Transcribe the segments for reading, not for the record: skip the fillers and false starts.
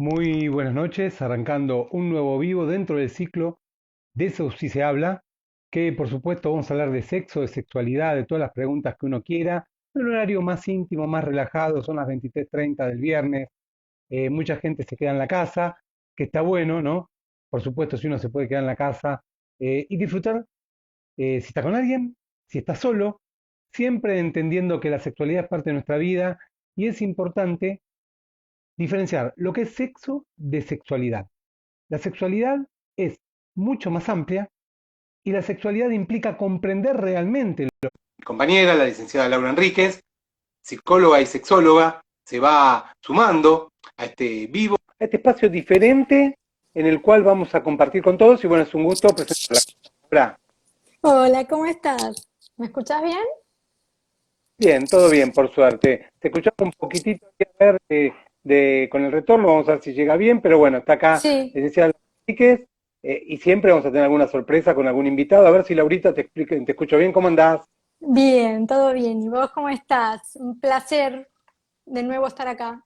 Muy buenas noches, arrancando un nuevo vivo dentro del ciclo de Eso sí se habla, que por supuesto vamos a hablar de sexo, de sexualidad, de todas las preguntas que uno quiera, en un horario más íntimo, más relajado, son las 23:30 del viernes, mucha gente se queda en la casa, que está bueno, ¿no? Por supuesto, si uno se puede quedar en la casa y disfrutar, si está con alguien, si está solo, siempre entendiendo que la sexualidad es parte de nuestra vida y es importante diferenciar lo que es sexo de sexualidad. La sexualidad es mucho más amplia y la sexualidad implica comprender realmente. Mi compañera, la licenciada Laura Enríquez, psicóloga y sexóloga, se va sumando a este vivo, a este espacio diferente en el cual vamos a compartir con todos y bueno, es un gusto presentarla. Hola, ¿cómo estás? ¿Me escuchas bien? Bien, todo bien, por suerte. Te escuchamos un poquitito a ver, con el retorno, vamos a ver si llega bien, pero bueno, está acá Sí, licenciada Enríquez y siempre vamos a tener alguna sorpresa con algún invitado. A ver si Laurita te escucho bien, ¿cómo andás? bien, todo bien. ¿Y vos cómo estás? Un placer de nuevo estar acá.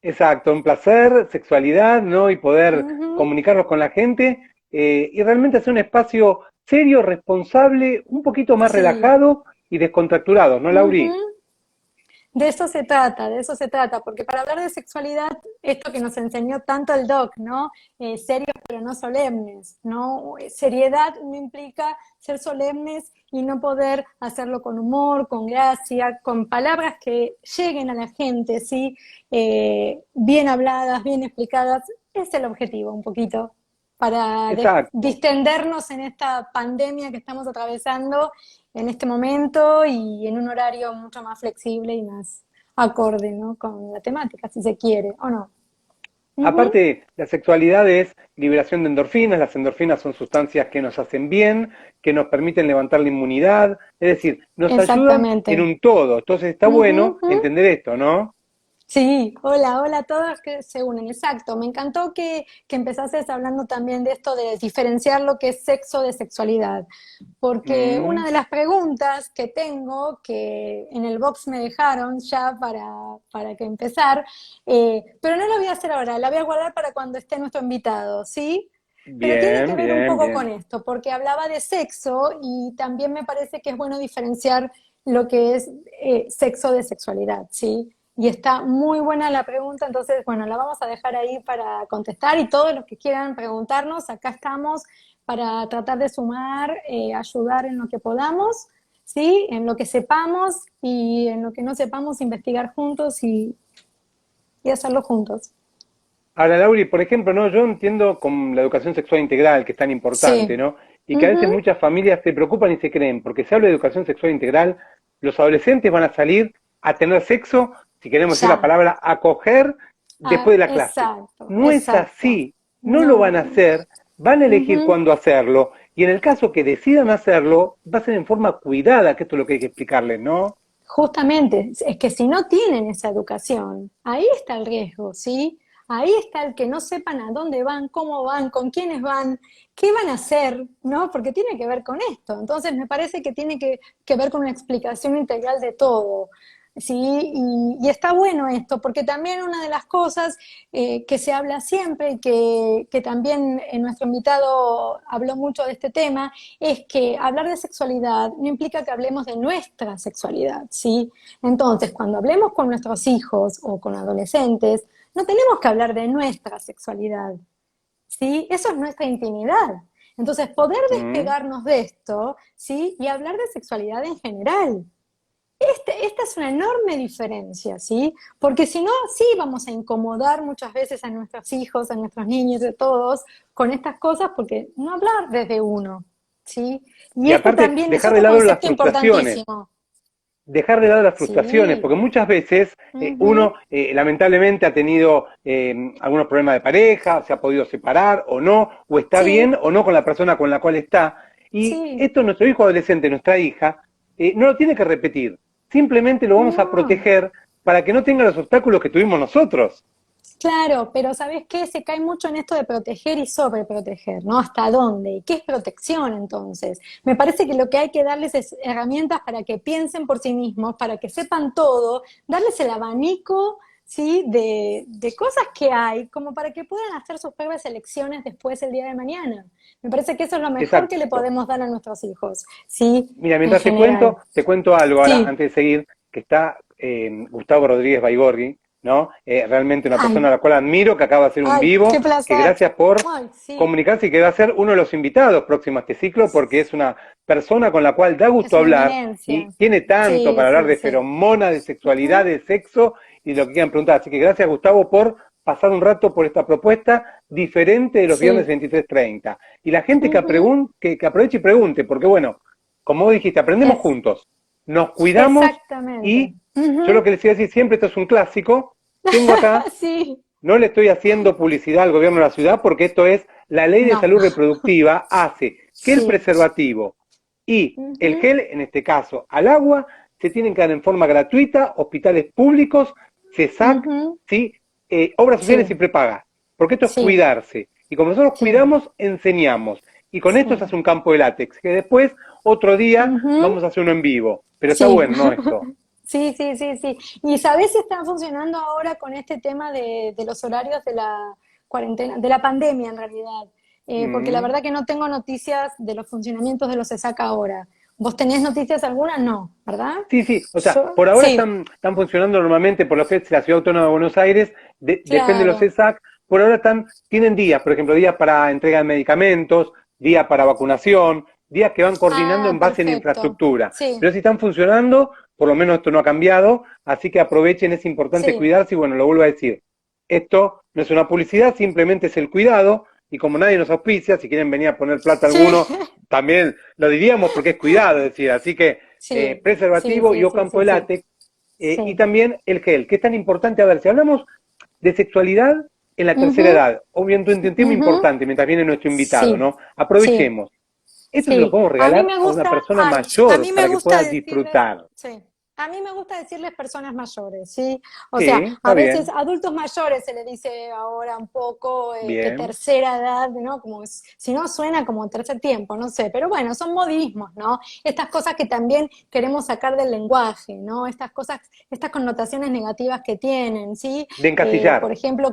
Exacto, un placer, sexualidad, ¿no? Y poder Ujú, comunicarnos con la gente y realmente hacer un espacio serio, responsable, un poquito más sí. relajado y descontracturado, ¿no, Lauri? Ujú. De eso se trata, porque para hablar de sexualidad, esto que nos enseñó tanto el doc, ¿no? Serios pero no solemnes, ¿no? Seriedad no implica ser solemnes y no poder hacerlo con humor, con gracia, con palabras que lleguen a la gente, ¿sí? Bien habladas, bien explicadas, es el objetivo un poquito, para Exacto. distendernos en esta pandemia que estamos atravesando en este momento y en un horario mucho más flexible y más acorde, ¿no? Con la temática, si se quiere, ¿o no? Ujú. Aparte, la sexualidad es liberación de endorfinas, las endorfinas son sustancias que nos hacen bien, que nos permiten levantar la inmunidad, es decir, nos ayudan en Exactamente. un todo. Entonces está Ujú, bueno ujú. entender esto, ¿no? Sí, hola, hola a todos que se unen, exacto. Me encantó que empezases hablando también de esto de diferenciar lo que es sexo de sexualidad, porque una Mm, de las preguntas que tengo, que en el box me dejaron ya para que empezar, pero no lo voy a hacer ahora, la voy a guardar para cuando esté nuestro invitado, ¿sí? Pero tiene que bien, ver un bien, poco con bien. esto, porque hablaba de sexo y también me parece que es bueno diferenciar lo que es sexo de sexualidad, ¿sí? Y está muy buena la pregunta, entonces, bueno, la vamos a dejar ahí para contestar y todos los que quieran preguntarnos, acá estamos para tratar de sumar, ayudar en lo que podamos, ¿sí? En lo que sepamos y en lo que no sepamos, investigar juntos y hacerlo juntos. Ahora, Lauri, por ejemplo, ¿no? Yo entiendo con la educación sexual integral, que es tan importante, Sí. ¿no? Y que a veces Ujú. muchas familias se preocupan y se creen, porque se habla de educación sexual integral, los adolescentes van a salir a tener sexo, si queremos decir la Ya. palabra, a coger Ah, después de la clase. exacto, No es exacto. así, no lo van a No. hacer, van a elegir Ujú. cuándo hacerlo, y en el caso que decidan hacerlo, va a ser en forma cuidada, que esto es lo que hay que explicarles, ¿no? Justamente, es que si no tienen esa educación, ahí está el riesgo, ¿sí? Ahí está el que no sepan a dónde van, con quiénes van, qué van a hacer, ¿no? Porque tiene que ver con esto. Entonces, me parece que tiene que ver con una explicación integral de todo, ¿sí? Y está bueno esto, porque también una de las cosas que se habla siempre y que también nuestro invitado habló mucho de este tema, es que hablar de sexualidad no implica que hablemos de nuestra sexualidad, ¿sí? Entonces, cuando hablemos con nuestros hijos o con adolescentes, no tenemos que hablar de nuestra sexualidad, ¿sí? Eso es nuestra intimidad. Entonces, poder Mm. despegarnos de esto, ¿sí? Y hablar de sexualidad en general. Esta es una enorme diferencia, ¿sí? Porque si no, sí vamos a incomodar muchas veces a nuestros hijos, a nuestros niños, a todos, con estas cosas, porque no hablar desde uno, ¿sí? Y Y este aparte, también es dejar de otro lado las concepto frustraciones. importantísimo. Dejar de lado las frustraciones, Sí, porque muchas veces uno ujú, lamentablemente ha tenido algunos problemas de pareja, se ha podido separar o no, o está sí, bien o no con la persona con la cual está. Y sí, esto nuestro hijo adolescente, nuestra hija, no lo tiene que repetir. Simplemente lo vamos a no. proteger para que no tenga los obstáculos que tuvimos nosotros. Claro, pero ¿sabes qué? Se cae mucho en esto de proteger y sobreproteger, ¿no? ¿Hasta dónde? ¿Y qué es protección entonces? Me parece que lo que hay que darles es herramientas para que piensen por sí mismos, para que sepan todo, darles el abanico, ¿sí? De cosas que hay, como para que puedan hacer sus propias elecciones después el día de mañana. Me parece que eso es lo mejor que le Exacto. podemos dar a nuestros hijos, ¿sí? Mira, En mientras general. te cuento algo ahora, Sí, antes de seguir, que está Gustavo Rodríguez Baigorri, ¿no? Realmente una ay, persona a la cual admiro, que acaba de hacer un ay, qué vivo, que placer. gracias por Ay, sí, comunicarse y que va a ser uno de los invitados próximos a este ciclo, porque es una persona con la cual da es gusto una hablar eminencia. y tiene tanto Sí, para hablar sí, de sí. feromonas, de sexualidad, Ujú, de sexo y de lo que quieran preguntar. Así que gracias, Gustavo, por pasar un rato por esta propuesta diferente de los viernes sí. 23:30. Y la gente Ujú, que aproveche y pregunte, porque bueno, como vos dijiste, aprendemos es, juntos, nos cuidamos exactamente. y yo lo Ujú, que les iba a decir siempre, esto es un clásico, tengo acá, sí, no le estoy haciendo publicidad al gobierno de la ciudad porque esto es, la ley de no, salud reproductiva hace que el sí. preservativo y el Ujú, gel, en este caso al agua, se tienen que dar en forma gratuita, hospitales públicos, CESAC, ujú, ¿sí? Obras sociales y sí, prepagas, porque esto es sí, cuidarse. Y como nosotros sí, cuidamos, enseñamos. Y con esto se sí. hace un campo de látex, que después, otro día, Ujú, vamos a hacer uno en vivo. Pero está sí. bueno, ¿no? Esto. Sí, sí, sí, sí. ¿Y sabés si están funcionando ahora con este tema de los horarios de la cuarentena, de la pandemia en realidad? Porque la Mm. verdad que no tengo noticias de los funcionamientos de los ESAC ahora. ¿Vos tenés noticias algunas? No, ¿verdad? Sí, sí, o sea, Yo, por ahora sí, están funcionando normalmente por lo que es la Ciudad Autónoma de Buenos Aires, depende de los claro. ESAC, por ahora tienen días, por ejemplo, días para entrega de medicamentos, días para vacunación, días que van coordinando Ah, en base a la perfecto. infraestructura. Sí, Pero si están funcionando, por lo menos esto no ha cambiado, así que aprovechen, es importante sí. cuidarse y bueno, lo vuelvo a decir, esto no es una publicidad, simplemente es el cuidado y como nadie nos auspicia, si quieren venir a poner plata Sí, alguno, también lo diríamos porque es cuidado, es decir, así que sí, sí, preservativo y sí, o sí, campo sí, de sí, látex, y sí. también el gel, que es tan importante. A ver, si hablamos de sexualidad en la tercera Ujú, edad, obviamente un tema ujú, importante mientras viene nuestro invitado, sí, ¿no? sí. Aprovechemos. Esto se lo Sí, podemos a mí regalar me a una gusta, persona ay, a mayor mí me para que gusta pueda decirles, disfrutar. sí, a mí me gusta decirles personas mayores, ¿sí? O Sí, sea, está a veces bien, adultos mayores se le dice ahora un poco que bien. tercera edad, ¿no? Como si no suena como tercer tiempo, no sé, pero bueno, son modismos, ¿no? Estas cosas que también queremos sacar del lenguaje, ¿no? Estas cosas, estas connotaciones negativas que tienen, ¿sí? De Por encasillar. ejemplo,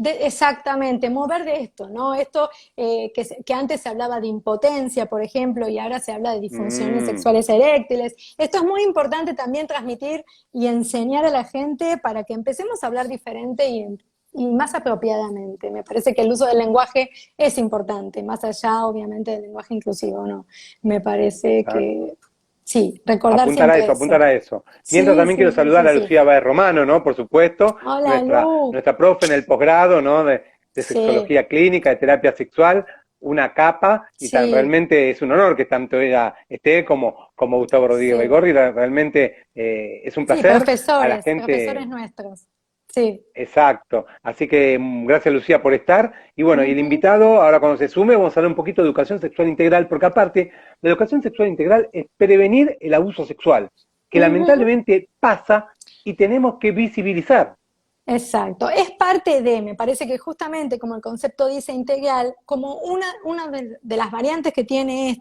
exactamente, mover de esto, ¿no? Esto que antes se hablaba de impotencia, por ejemplo, y ahora se habla de disfunciones Mm, sexuales eréctiles. Esto es muy importante también transmitir y enseñar a la gente para que empecemos a hablar diferente y más apropiadamente. Me parece que el uso del lenguaje es importante, más allá, obviamente, del lenguaje inclusivo, ¿no? Me parece exacto. que sí, recordar siempre Apuntar eso. a eso. Mientras Sí, también quiero sí, sí, saludar sí, a sí. Lucía Báez Romano, ¿no? Por supuesto, Hola, Lu. nuestra profe en el posgrado, ¿no? De Sí, sexología clínica, de terapia sexual, una capa, y tan sí, realmente es un honor que tanto ella esté como Gustavo Rodríguez sí. Baigorri, realmente es un Sí, placer a la profesores gente. nuestros. Sí. Exacto. Así que gracias Lucía por estar. Y bueno, y el Ujú, invitado, ahora cuando se sume, vamos a hablar un poquito de educación sexual integral, porque aparte, la educación sexual integral es prevenir el abuso sexual, que ujú. lamentablemente pasa y tenemos que visibilizar. Exacto, es parte de, me parece que justamente como el concepto dice integral, como una de las variantes que tiene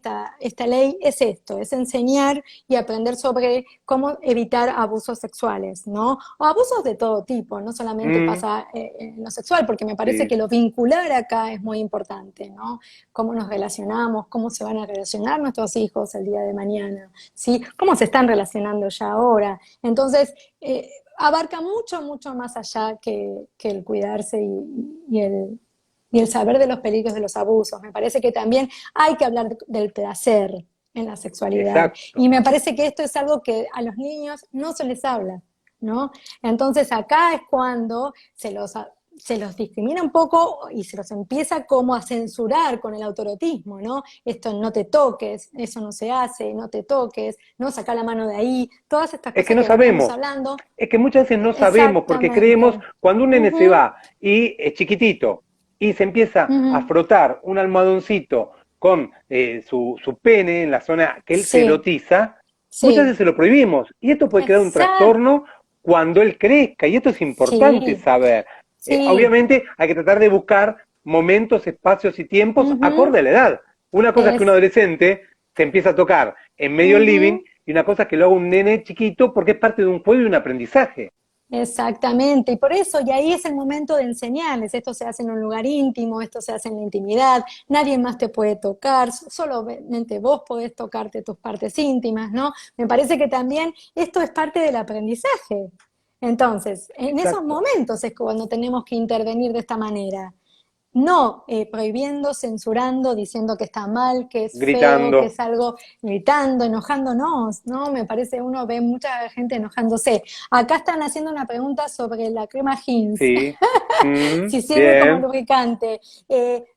esta ley es esto, es enseñar y aprender sobre cómo evitar abusos sexuales, ¿no? O abusos de todo tipo, no solamente Mm, pasa en lo sexual, porque me parece sí, que lo vincular acá es muy importante, ¿no? Cómo nos relacionamos, cómo se van a relacionar nuestros hijos el día de mañana, ¿sí? Cómo se están relacionando ya ahora. Entonces, abarca mucho, mucho más allá que el cuidarse y el saber de los peligros de los abusos. Me parece que también hay que hablar del placer en la sexualidad. exacto. Y me parece que esto es algo que a los niños no se les habla, ¿no? Entonces acá es cuando se los discrimina un poco y se los empieza como a censurar con el autorotismo, ¿no? Esto no te toques, eso no se hace, no te toques, no saca la mano de ahí, todas estas Es que cosas no que veníamos sabemos, hablando. es que muchas veces no sabemos porque creemos Exactamente. cuando un nene se Ujú, va y es chiquitito y se empieza a ujú. frotar un almohadoncito con su pene en la zona que él se Sí, erotiza, muchas sí, veces se lo prohibimos y esto puede crear un exacto. trastorno cuando él crezca y esto es importante Sí, saber. sí. Obviamente hay que tratar de buscar momentos, espacios y tiempos Ujú. acorde a la edad. Una cosa es que un Es, adolescente se empieza a tocar en medio del living ujú. y una cosa es que lo haga un nene chiquito porque es parte de un juego y un aprendizaje. Exactamente, y por eso, y ahí es el momento de enseñarles, esto se hace en un lugar íntimo, esto se hace en la intimidad, nadie más te puede tocar, solamente vos podés tocarte tus partes íntimas, ¿no? Me parece que también esto es parte del aprendizaje. Entonces, en esos Exacto. momentos es cuando tenemos que intervenir de esta manera. No prohibiendo, censurando, diciendo que está mal, que es feo, que Gritando, es algo gritando, enojándonos, ¿no? Me parece, uno ve mucha gente enojándose. Acá están haciendo una pregunta sobre la crema Hins, sí. si sirve como Bien. lubricante.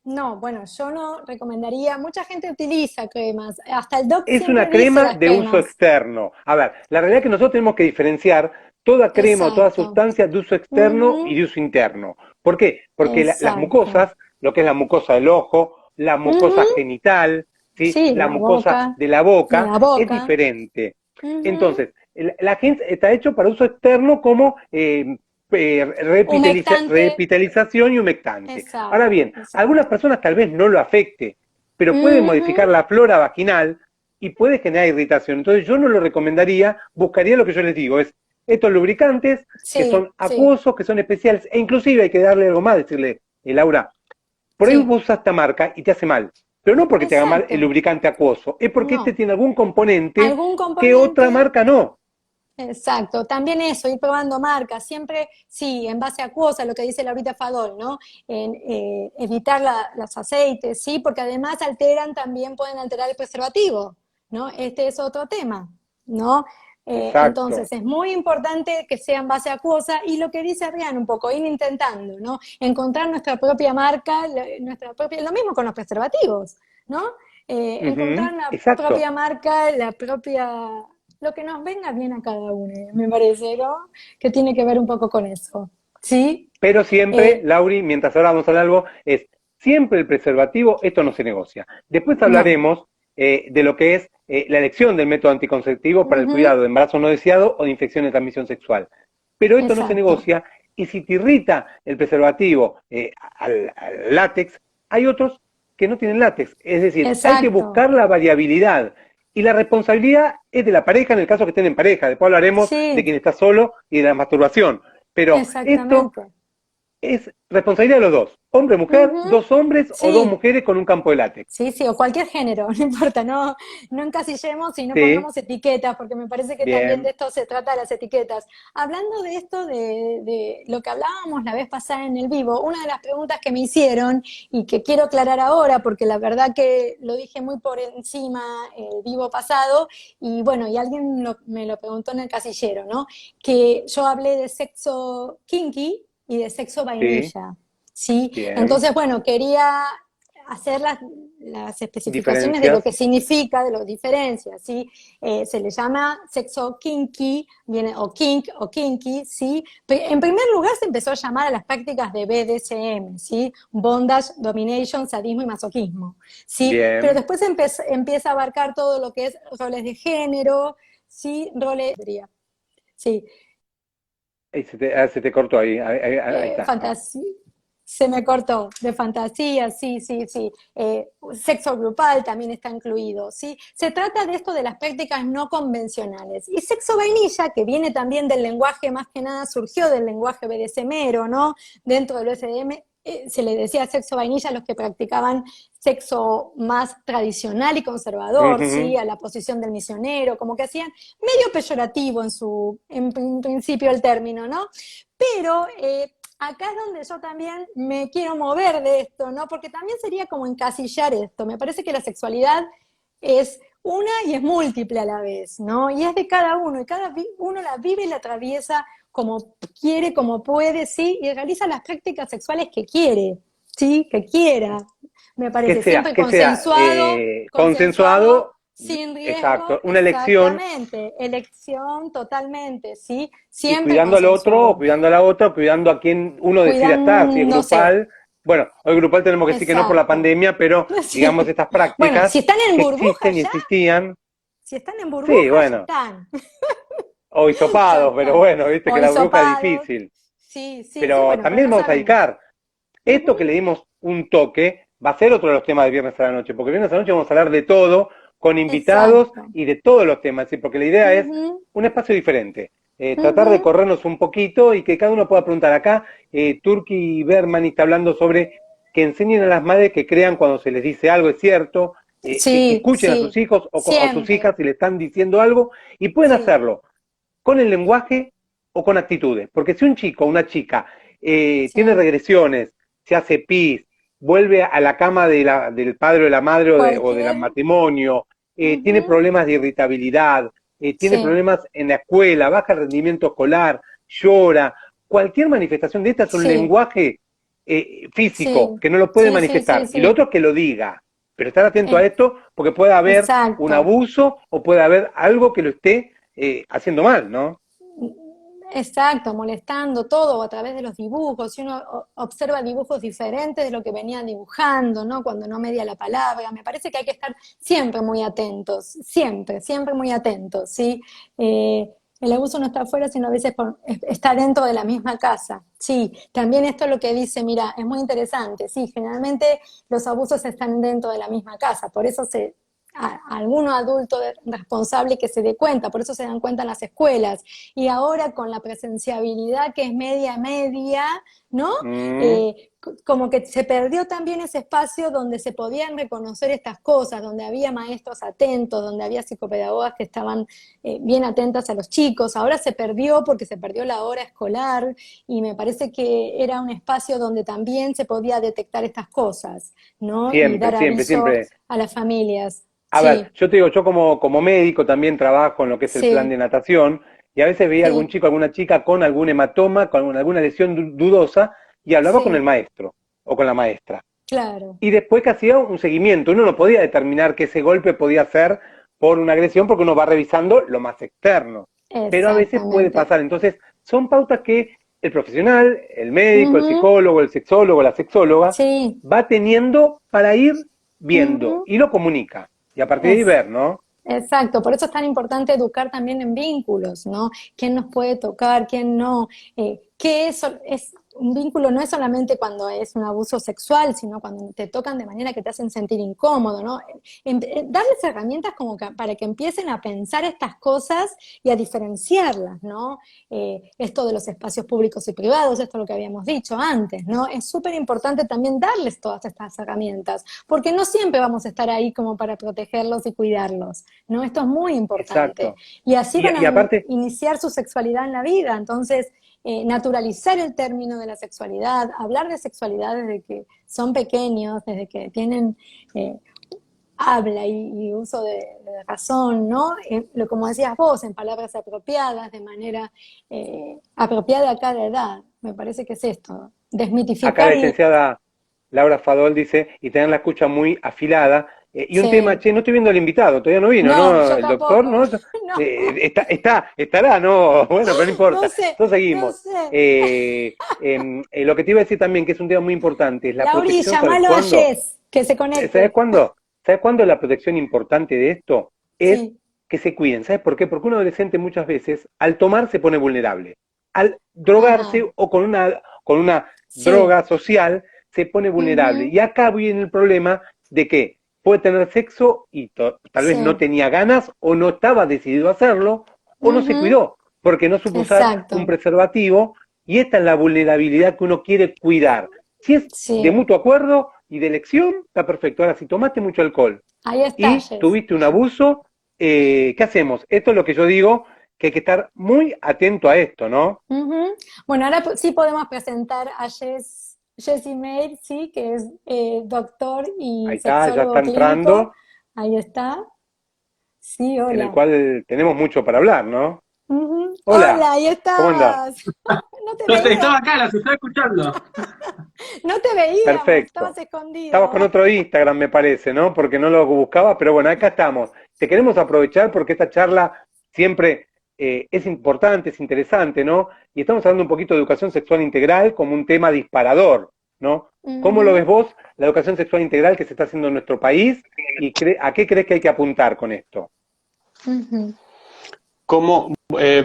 No, bueno, yo no recomendaría, mucha gente utiliza cremas, hasta el doc Es siempre una dice crema las de uso cremas. externo. A ver, la realidad es que nosotros tenemos que diferenciar toda crema o toda Exacto. sustancia de uso externo y Ujú, de uso interno. ¿Por qué? Porque las exacto. mucosas, lo que es la mucosa del ojo, la mucosa Ujú, genital, ¿sí? sí, La la mucosa boca, de la de boca, la es boca. diferente. Ujú. Entonces, la gente está hecho para uso externo como Humectante, revitalización y humectante. Ahora exacto, bien, a algunas exacto. personas tal vez no lo afecte, pero puede modificar Ujú, la flora vaginal y puede generar irritación. Entonces yo no lo recomendaría, buscaría lo que yo les digo, es estos lubricantes que sí, son sí, acuosos, que son especiales, e inclusive hay que darle algo más, decirle, Laura, por ahí sí, vos usas esta marca y te hace mal, pero no porque te haga mal el exacto. lubricante acuoso, es porque este No, tiene algún componente algún que otra componente, marca no. exacto. También eso, ir probando marcas, siempre, sí, en base a acuosa, lo que dice Laurita Fadol, ¿no? En, evitar los aceites, sí, porque además alteran, también pueden alterar el preservativo, ¿no? Este es otro tema, ¿no? Exacto. Entonces es muy importante que sea en base acuosa y lo que dice Adrián un poco, ir intentando, ¿no? Encontrar nuestra propia marca, nuestra propia, lo mismo con los preservativos, ¿no? Encontrar una Exacto. propia marca, la propia, lo que nos venga bien a cada uno, me parece, ¿no? Que tiene que ver un poco con eso, ¿sí? Pero siempre, Eh, Lauri, mientras ahora vamos a hablar algo, es siempre el preservativo, esto no se negocia. Después no, hablaremos de lo que es la elección del método anticonceptivo para el ujú, cuidado de embarazo no deseado o de infección de transmisión sexual. Pero esto no se exacto, negocia y si te irrita el preservativo al látex, hay otros que no tienen látex. Es decir, hay que exacto, buscar la variabilidad y la responsabilidad es de la pareja en el caso que estén en pareja. Después hablaremos de sí, quien está solo y de la masturbación. Pero esto exactamente. es responsabilidad de los dos, hombre, mujer, Ujú, dos hombres o dos sí, mujeres con un campo de látex. sí, sí, o cualquier género, no importa, no, no encasillemos y no Sí, pongamos etiquetas, porque me parece que también de bien, esto se trata las etiquetas. Hablando de esto, de lo que hablábamos la vez pasada en el vivo, una de las preguntas que me hicieron y que quiero aclarar ahora, porque la verdad que lo dije muy por encima el vivo pasado, y bueno, y alguien me lo preguntó en el casillero, ¿no? Que yo hablé de sexo kinky y de sexo sí, vainilla. Sí, bien. entonces, bueno, quería hacer las especificaciones de lo Diferencias. que significa, de las diferencias, ¿sí? Se le llama sexo kinky, viene o kink o kinky, ¿sí? En primer lugar se empezó a llamar a las prácticas de BDSM, ¿sí? Bondage, domination, sadismo y masoquismo, ¿sí? Pero Bien. después empieza a abarcar todo lo que es roles de género, ¿sí? Roles, sí, Ahí se te cortó ahí, ahí está. Ah. fantasía, se me cortó, de fantasía, sí, sí, sí. Sexo grupal también está incluido, ¿sí? Se trata de esto de las prácticas no convencionales. Y sexo vainilla, que viene también del lenguaje, más que nada surgió del lenguaje BDSMero, ¿no? Dentro del BDSM se le decía sexo vainilla a los que practicaban sexo más tradicional y conservador, ¿sí? Ujú. A la posición del misionero, como que hacían medio peyorativo en principio el término, ¿no? Pero acá es donde yo también me quiero mover de esto, ¿no? Porque también sería como encasillar esto. Me parece que la sexualidad es una y es múltiple a la vez, ¿no? Y es de cada uno, y cada uno la vive y la atraviesa como quiere, como puede, ¿sí? Y realiza las prácticas sexuales que quiere, ¿sí? Que quiera. Me parece siempre Que sea consensuado, consensuado, consensuado, sin riesgo, exacto, una elección exactamente. Elección totalmente, ¿sí? y Siempre cuidando al otro, consensuado. cuidando a la otra, cuidando a quien uno decida estar, si es Cuidándose. grupal. Bueno, hoy grupal tenemos que decir que no por la Exacto. pandemia, pero digamos Sí. estas Bueno, prácticas si están en que burbuja existen y ya, existían, si están en sí, burbuja ya bueno, están. o Ya hisopados, pero están. bueno, viste O que la bruja es hisopados. difícil. Sí, sí, sí, Pero bueno, pero también no vamos a sabemos. dedicar Ujú. esto que le dimos un toque, va a ser otro de los temas de viernes a la noche, porque viernes a la noche vamos a hablar de todo, con invitados Exacto. y de todos los temas, ¿sí? Porque la idea es Ujú. un espacio diferente. tratar de Ujú. corrernos un poquito y que cada uno pueda preguntar acá. Turki Berman está hablando sobre que enseñen a las madres que crean cuando se les dice algo, es cierto, que Sí, escuchen a sus sí, hijos o sus siempre, hijas si le están diciendo algo y pueden sí, hacerlo con el lenguaje o con actitudes. Porque si un chico o una chica tiene sí. regresiones, se hace pis, vuelve a la cama del padre o de la madre o del Cualquier, matrimonio, tiene ujú, problemas de irritabilidad, tiene sí, problemas en la escuela, baja el rendimiento escolar, llora, cualquier manifestación de esta es un sí, lenguaje físico sí, que no lo puede sí, sí, sí, manifestar. Y lo sí. otro es que lo diga. Pero estar atento a Eh, esto porque puede haber un exacto. abuso o puede haber algo que lo esté haciendo mal, ¿no? Exacto, molestando todo a través de los dibujos. Si uno observa dibujos diferentes de lo que venían dibujando, ¿no? Cuando no media la palabra. Me parece que hay que estar siempre muy atentos, siempre, siempre muy atentos, ¿sí? El abuso no está afuera, sino a veces está dentro de la misma casa. Sí, también esto es lo que dice, mira, es muy interesante. Sí, generalmente los abusos están dentro de la misma casa, por eso alguno adulto responsable que se dé cuenta, por eso se dan cuenta en las escuelas. Y ahora con la presenciabilidad que es media media, ¿no? Mm, Como que se perdió también ese espacio donde se podían reconocer estas cosas, donde había maestros atentos, donde había psicopedagogas que estaban bien atentas a los chicos. Ahora se perdió porque se perdió la hora escolar y me parece que era un espacio donde también se podía detectar estas cosas, ¿no? Y siempre, dar siempre, aviso siempre. a las familias. A ver, Sí, yo te digo, yo como médico también trabajo en lo que es el plan de sí, natación y a veces veía algún sí, chico, alguna chica con algún hematoma, con alguna lesión dudosa y hablaba con el sí, maestro o con la maestra. claro, Y después que hacía un seguimiento, uno no podía determinar que ese golpe podía ser por una agresión porque uno va revisando lo más externo. Pero a veces puede exactamente. pasar. Entonces, son pautas que el profesional, el médico, el Ujú, psicólogo, el sexólogo, la sexóloga, sí, va teniendo para ir viendo ujú, y lo comunica. Y a partir de ahí es, ver, ¿no? exacto. Por eso es tan importante educar también en vínculos, ¿no? ¿Quién nos puede tocar, quién no? ¿Qué es un vínculo? No es solamente cuando es un abuso sexual, sino cuando te tocan de manera que te hacen sentir incómodo, ¿no? Darles herramientas como para que empiecen a pensar estas cosas y a diferenciarlas, ¿no? Esto de los espacios públicos y privados, esto es lo que habíamos dicho antes, ¿no? Es súper importante también darles todas estas herramientas, porque no siempre vamos a estar ahí como para protegerlos y cuidarlos, ¿no? Esto es muy importante. Exacto. Y así van Y a aparte, iniciar su sexualidad en la vida, entonces naturalizar el término de la sexualidad, hablar de sexualidad desde que son pequeños, desde que tienen habla y uso de razón, ¿no? Como decías vos, en palabras apropiadas, de manera apropiada a cada edad. Me parece que es esto, acá la desmitificar, licenciada Laura Fadol dice, y tener la escucha muy afilada. Y un tema, sí. che, no estoy viendo al invitado, todavía no vino, No, ¿no? yo El doctor, tampoco, ¿no? no, Estará, ¿no? Bueno, pero no no importa. sé, Entonces no seguimos. sé. Lo que te iba a decir también, que es un tema muy importante, es la Lauri, protección, ¿sabes llamalo a cuándo? Jess, que se ¿Sabes conecte. cuándo? ¿Sabes cuándo la protección importante de esto? Es Sí. que se cuiden. ¿Sabes por qué? Porque un adolescente muchas veces al tomar se pone vulnerable. Al Ajá, drogarse o con una sí. droga social se pone vulnerable. Ujú, Y acá viene el problema de que puede tener sexo y tal vez no sí. tenía ganas o no estaba decidido a hacerlo o no se Ujú, cuidó porque no supo usar un exacto. preservativo y esta es la vulnerabilidad que uno quiere cuidar. Si es de Sí. mutuo acuerdo y de elección, está perfecto. Ahora, si tomaste mucho alcohol Ahí está, y Jess. tuviste un abuso, ¿qué hacemos? Esto es lo que yo digo, que hay que estar muy atento a esto, ¿no? Ujú. Bueno, ahora sí podemos presentar a Jessie Mail, sí, que es doctor y Ahí está, ya está sexólogo clínico. entrando, Ahí está. Sí, en el hola. cual tenemos mucho para hablar, ¿no? Ujú. Hola, Hola, ahí ¿cómo andás? estabas. No te Estaba veía, acá, los estaba escuchando. no te veíamos, estabas Perfecto. Estabas con escondido. otro Instagram, me parece, ¿no? Porque no lo buscaba, pero bueno, acá estamos. Te queremos aprovechar porque esta charla siempre es importante, es interesante, ¿no? Y estamos hablando un poquito de educación sexual integral como un tema disparador, ¿no? ¿Cómo lo ves Ujú, vos, la educación sexual integral que se está haciendo en nuestro país y a qué crees que hay que apuntar con esto? ujú. ¿Cómo,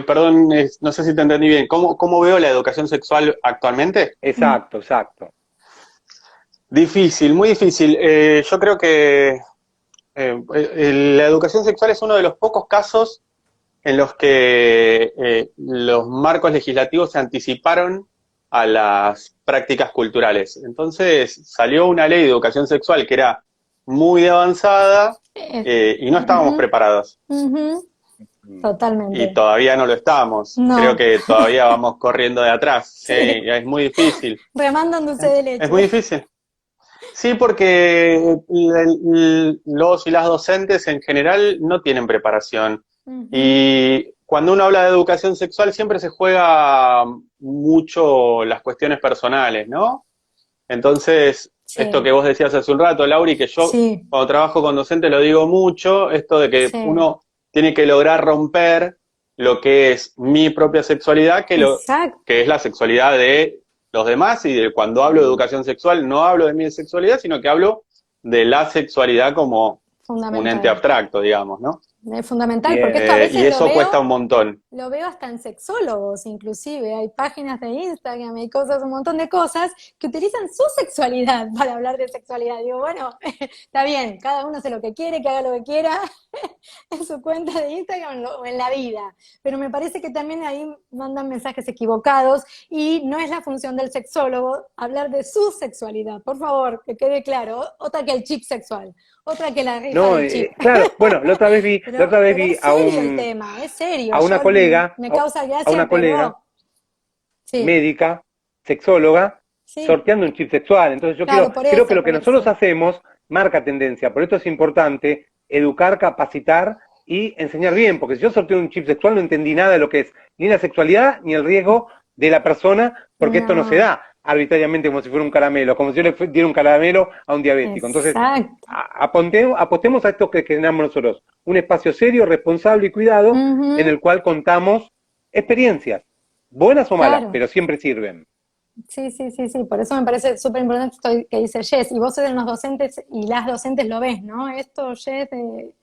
perdón, no sé si te entendí bien, ¿cómo veo la educación sexual actualmente? Mm, Exacto, exacto. Difícil, muy difícil. Yo creo que la educación sexual es uno de los pocos casos en los que los marcos legislativos se anticiparon a las prácticas culturales. Entonces salió una ley de educación sexual que era muy avanzada y no estábamos Ujú, preparados. ujú, Y totalmente. todavía no lo estamos. Creo No, que todavía vamos corriendo de atrás. Sí, sí, es muy difícil. remando en dulce de Es leche. muy difícil. Sí, porque los y las docentes en general no tienen preparación. Ujú, Y cuando uno habla de educación sexual siempre se juega mucho las cuestiones personales, ¿no? Entonces, esto sí, que vos decías hace un rato, Lauri, que yo sí, cuando trabajo con docentes lo digo mucho, esto de que sí, uno tiene que lograr romper lo que es mi propia sexualidad, que es exacto, la sexualidad de los demás, y de cuando hablo de educación sexual no hablo de mi sexualidad, sino que hablo de la sexualidad como un ente fundamental. abstracto, digamos, ¿no? Es fundamental, porque esto a Bien. Y veces eso cuesta un montón. lo veo hasta en sexólogos, inclusive. Hay páginas de Instagram, hay cosas, un montón de cosas que utilizan su sexualidad para hablar de sexualidad. Digo, bueno, está bien, cada uno hace lo que quiere, que haga lo que quiera en su cuenta de Instagram o en la vida. Pero me parece que también ahí mandan mensajes equivocados y no es la función del sexólogo hablar de su sexualidad. Por favor, que quede claro. Otra que el chip sexual, otra que la rifa No, del chip. claro, bueno, la otra vez vi Pero es serio el tema, es serio. a una Yo colega, me causa a gracia, una colega pero sí, médica, sexóloga, sí, sorteando un chip sexual. Entonces yo claro, creo que lo que por nosotros eso. hacemos marca tendencia. Por esto es importante educar, capacitar y enseñar bien, porque si yo sorteo un chip sexual no entendí nada de lo que es ni la sexualidad ni el riesgo de la persona, porque esto no se No, da arbitrariamente como si fuera un caramelo, como si yo le diera un caramelo a un diabético. Entonces, exacto. apostemos a esto que generamos nosotros, un espacio serio, responsable y cuidado en Ujú, el cual contamos experiencias, buenas o malas, claro, pero siempre sirven. sí, sí, sí, sí. Por eso me parece súper importante esto que dice Jess. Y vos eres los docentes y las docentes lo ves, ¿no? Esto, Jess, de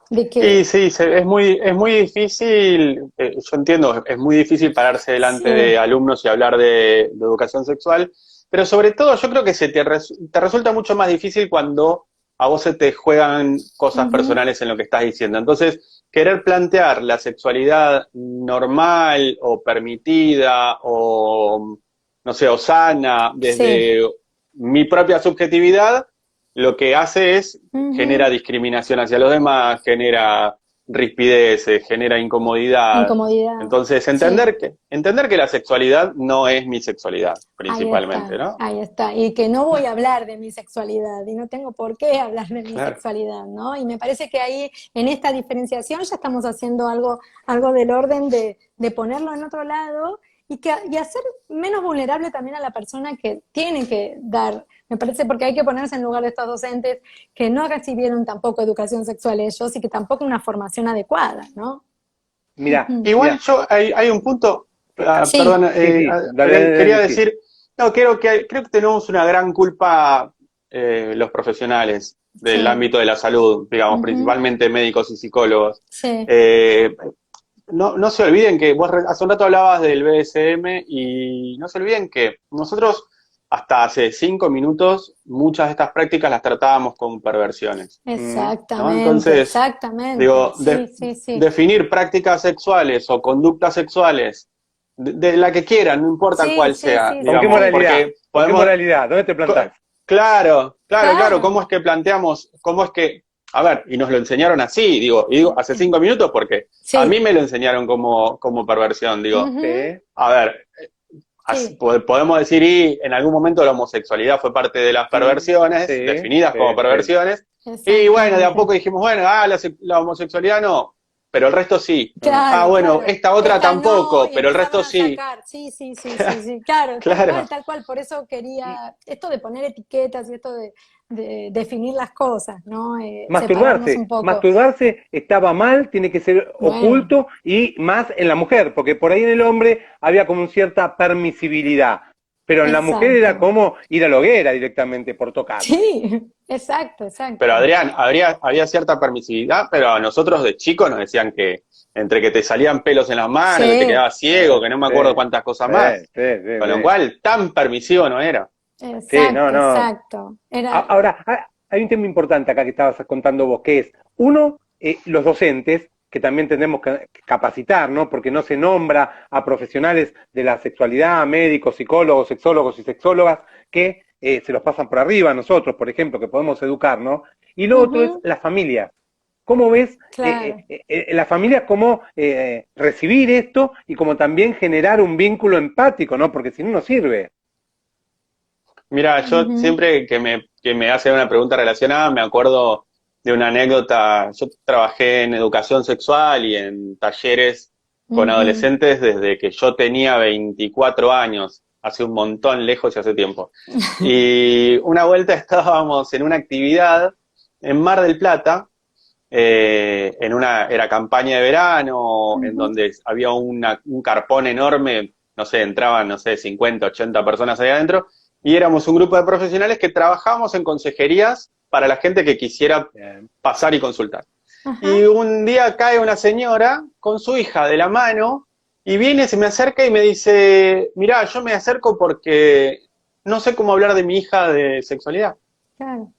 Y que sí, es muy difícil, yo entiendo, es muy difícil pararse delante de sí, alumnos y hablar de educación sexual, pero sobre todo yo creo que te resulta mucho más difícil cuando a vos se te juegan cosas ujú, personales en lo que estás diciendo. Entonces, querer plantear la sexualidad normal o permitida o, no sé, o sana sí, desde mi propia subjetividad, lo que hace es genera ujú, discriminación hacia los demás, genera rispideces, genera incomodidad. incomodidad. Entonces, Sí. entender que la sexualidad no es mi sexualidad, principalmente, ¿no? Ahí está. Y que no voy a hablar de mi sexualidad y no tengo por qué hablar de mi Claro. sexualidad, ¿no? Y me parece que ahí, en esta diferenciación, ya estamos haciendo algo del orden de ponerlo en otro lado y hacer menos vulnerable también a la persona que tiene que dar. Me parece porque hay que ponerse en lugar de estos docentes que no recibieron tampoco educación sexual ellos y que tampoco una formación adecuada, ¿no? Mira, Igual mira, hay un punto, Sí, perdón, sí, sí, dale, dale, dale, quería decir. decir, no, creo que tenemos una gran culpa los profesionales del sí, ámbito de la salud, digamos, ujú, principalmente médicos y psicólogos. sí, Eh, no se olviden que vos hace un rato hablabas del BSM y no se olviden que nosotros hasta hace 5 minutos muchas de estas prácticas las tratábamos como perversiones, ¿no? exactamente, Entonces, exactamente, digo, sí, sí, sí, definir prácticas sexuales o conductas sexuales de la que quieran, no importa sí, cuál sí, sea, sí, ¿Con sí, qué digamos, sí, moralidad? porque ¿Con qué podemos, moralidad? ¿Dónde te plantás? claro, claro, claro, claro, cómo es que planteamos, cómo es que, a ver, y nos lo enseñaron así, digo, y digo hace 5 minutos porque a mí sí, me lo enseñaron como perversión, digo, ujú, Sí, a ver, sí, podemos decir, y en algún momento la homosexualidad fue parte de las perversiones, sí, definidas sí, como sí. perversiones, y bueno, de a exactamente. poco dijimos, bueno, la homosexualidad no, pero el resto sí. Mm. Ah, Claro, bueno, claro. esta otra Esta no, tampoco, y pero el empezaron resto a sí. sacar. Sí, sí, sí, sí, sí. Claro, Claro, tal cual. Por eso Y quería esto de poner etiquetas y esto de definir las cosas, ¿no? Separarnos un masturbarse, poco. masturbarse estaba mal, tiene que ser Bueno, oculto y más en la mujer, porque por ahí en el hombre había como cierta permisibilidad, pero en la mujer era exacto. como ir a la hoguera directamente por tocarse. Sí, exacto, pero exacto. Adrián, había cierta permisividad, pero a nosotros de chicos nos decían que entre que te salían pelos en las manos, que te Sí, quedabas ciego, que no me Sí, acuerdo cuántas cosas sí, más. sí, sí, Con lo sí. cual, tan permisivo no era. Sí, no, exacto, no. exacto. Era, Ahora, hay un tema importante acá que estabas contando vos, que es, uno, los docentes que también tenemos que capacitar, ¿no? Porque no se nombra a profesionales de la sexualidad, médicos, psicólogos, sexólogos y sexólogas, que se los pasan por arriba a nosotros, por ejemplo, que podemos educar, ¿no? Y lo otro es Ujú, la familia. ¿Cómo ves claro. la familia, cómo recibir esto y cómo también generar un vínculo empático, ¿no? Porque si no, no sirve. Mira, yo Ujú, siempre que me hacen una pregunta relacionada, me acuerdo de una anécdota. Yo trabajé en educación sexual y en talleres con ujú. adolescentes desde que yo tenía 24 años, hace un montón, lejos y hace tiempo. Y una vuelta estábamos en una actividad en Mar del Plata, era campaña de verano, en Ujú. donde había un carpón enorme, no sé, entraban, no sé, 50, 80 personas ahí adentro, y éramos un grupo de profesionales que trabajábamos en consejerías para la gente que quisiera Bien. pasar y consultar. Ajá, Y un día cae una señora con su hija de la mano y viene, se me acerca y me dice, mirá, yo me acerco porque no sé cómo hablar de mi hija de sexualidad. claro.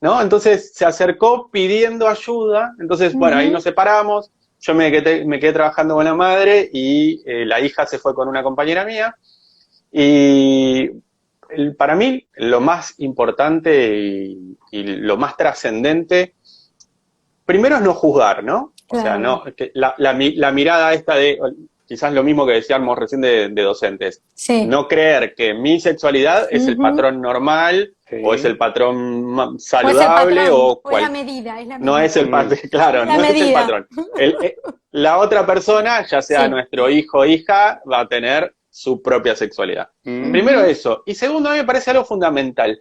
¿No? Entonces se acercó pidiendo ayuda, entonces, bueno, ahí nos Ujú, separamos, yo me quedé trabajando con la madre y la hija se fue con una compañera mía, y para mí lo más importante y lo más trascendente, primero es no juzgar, ¿no? O sea, claro. no, que la mirada esta de, quizás lo mismo que decíamos recién de docentes, Sí. no creer que mi sexualidad es el Ujú. patrón normal o es Sí. el patrón O es el saludable patrón, o o es la cual, medida, es la no es el medida. Mm, patrón, claro, La no es el medida. patrón. La otra persona, ya sea Sí. nuestro hijo o hija, va a tener su propia sexualidad. mm, Primero Ujú. eso. Y segundo, a mí me parece algo fundamental.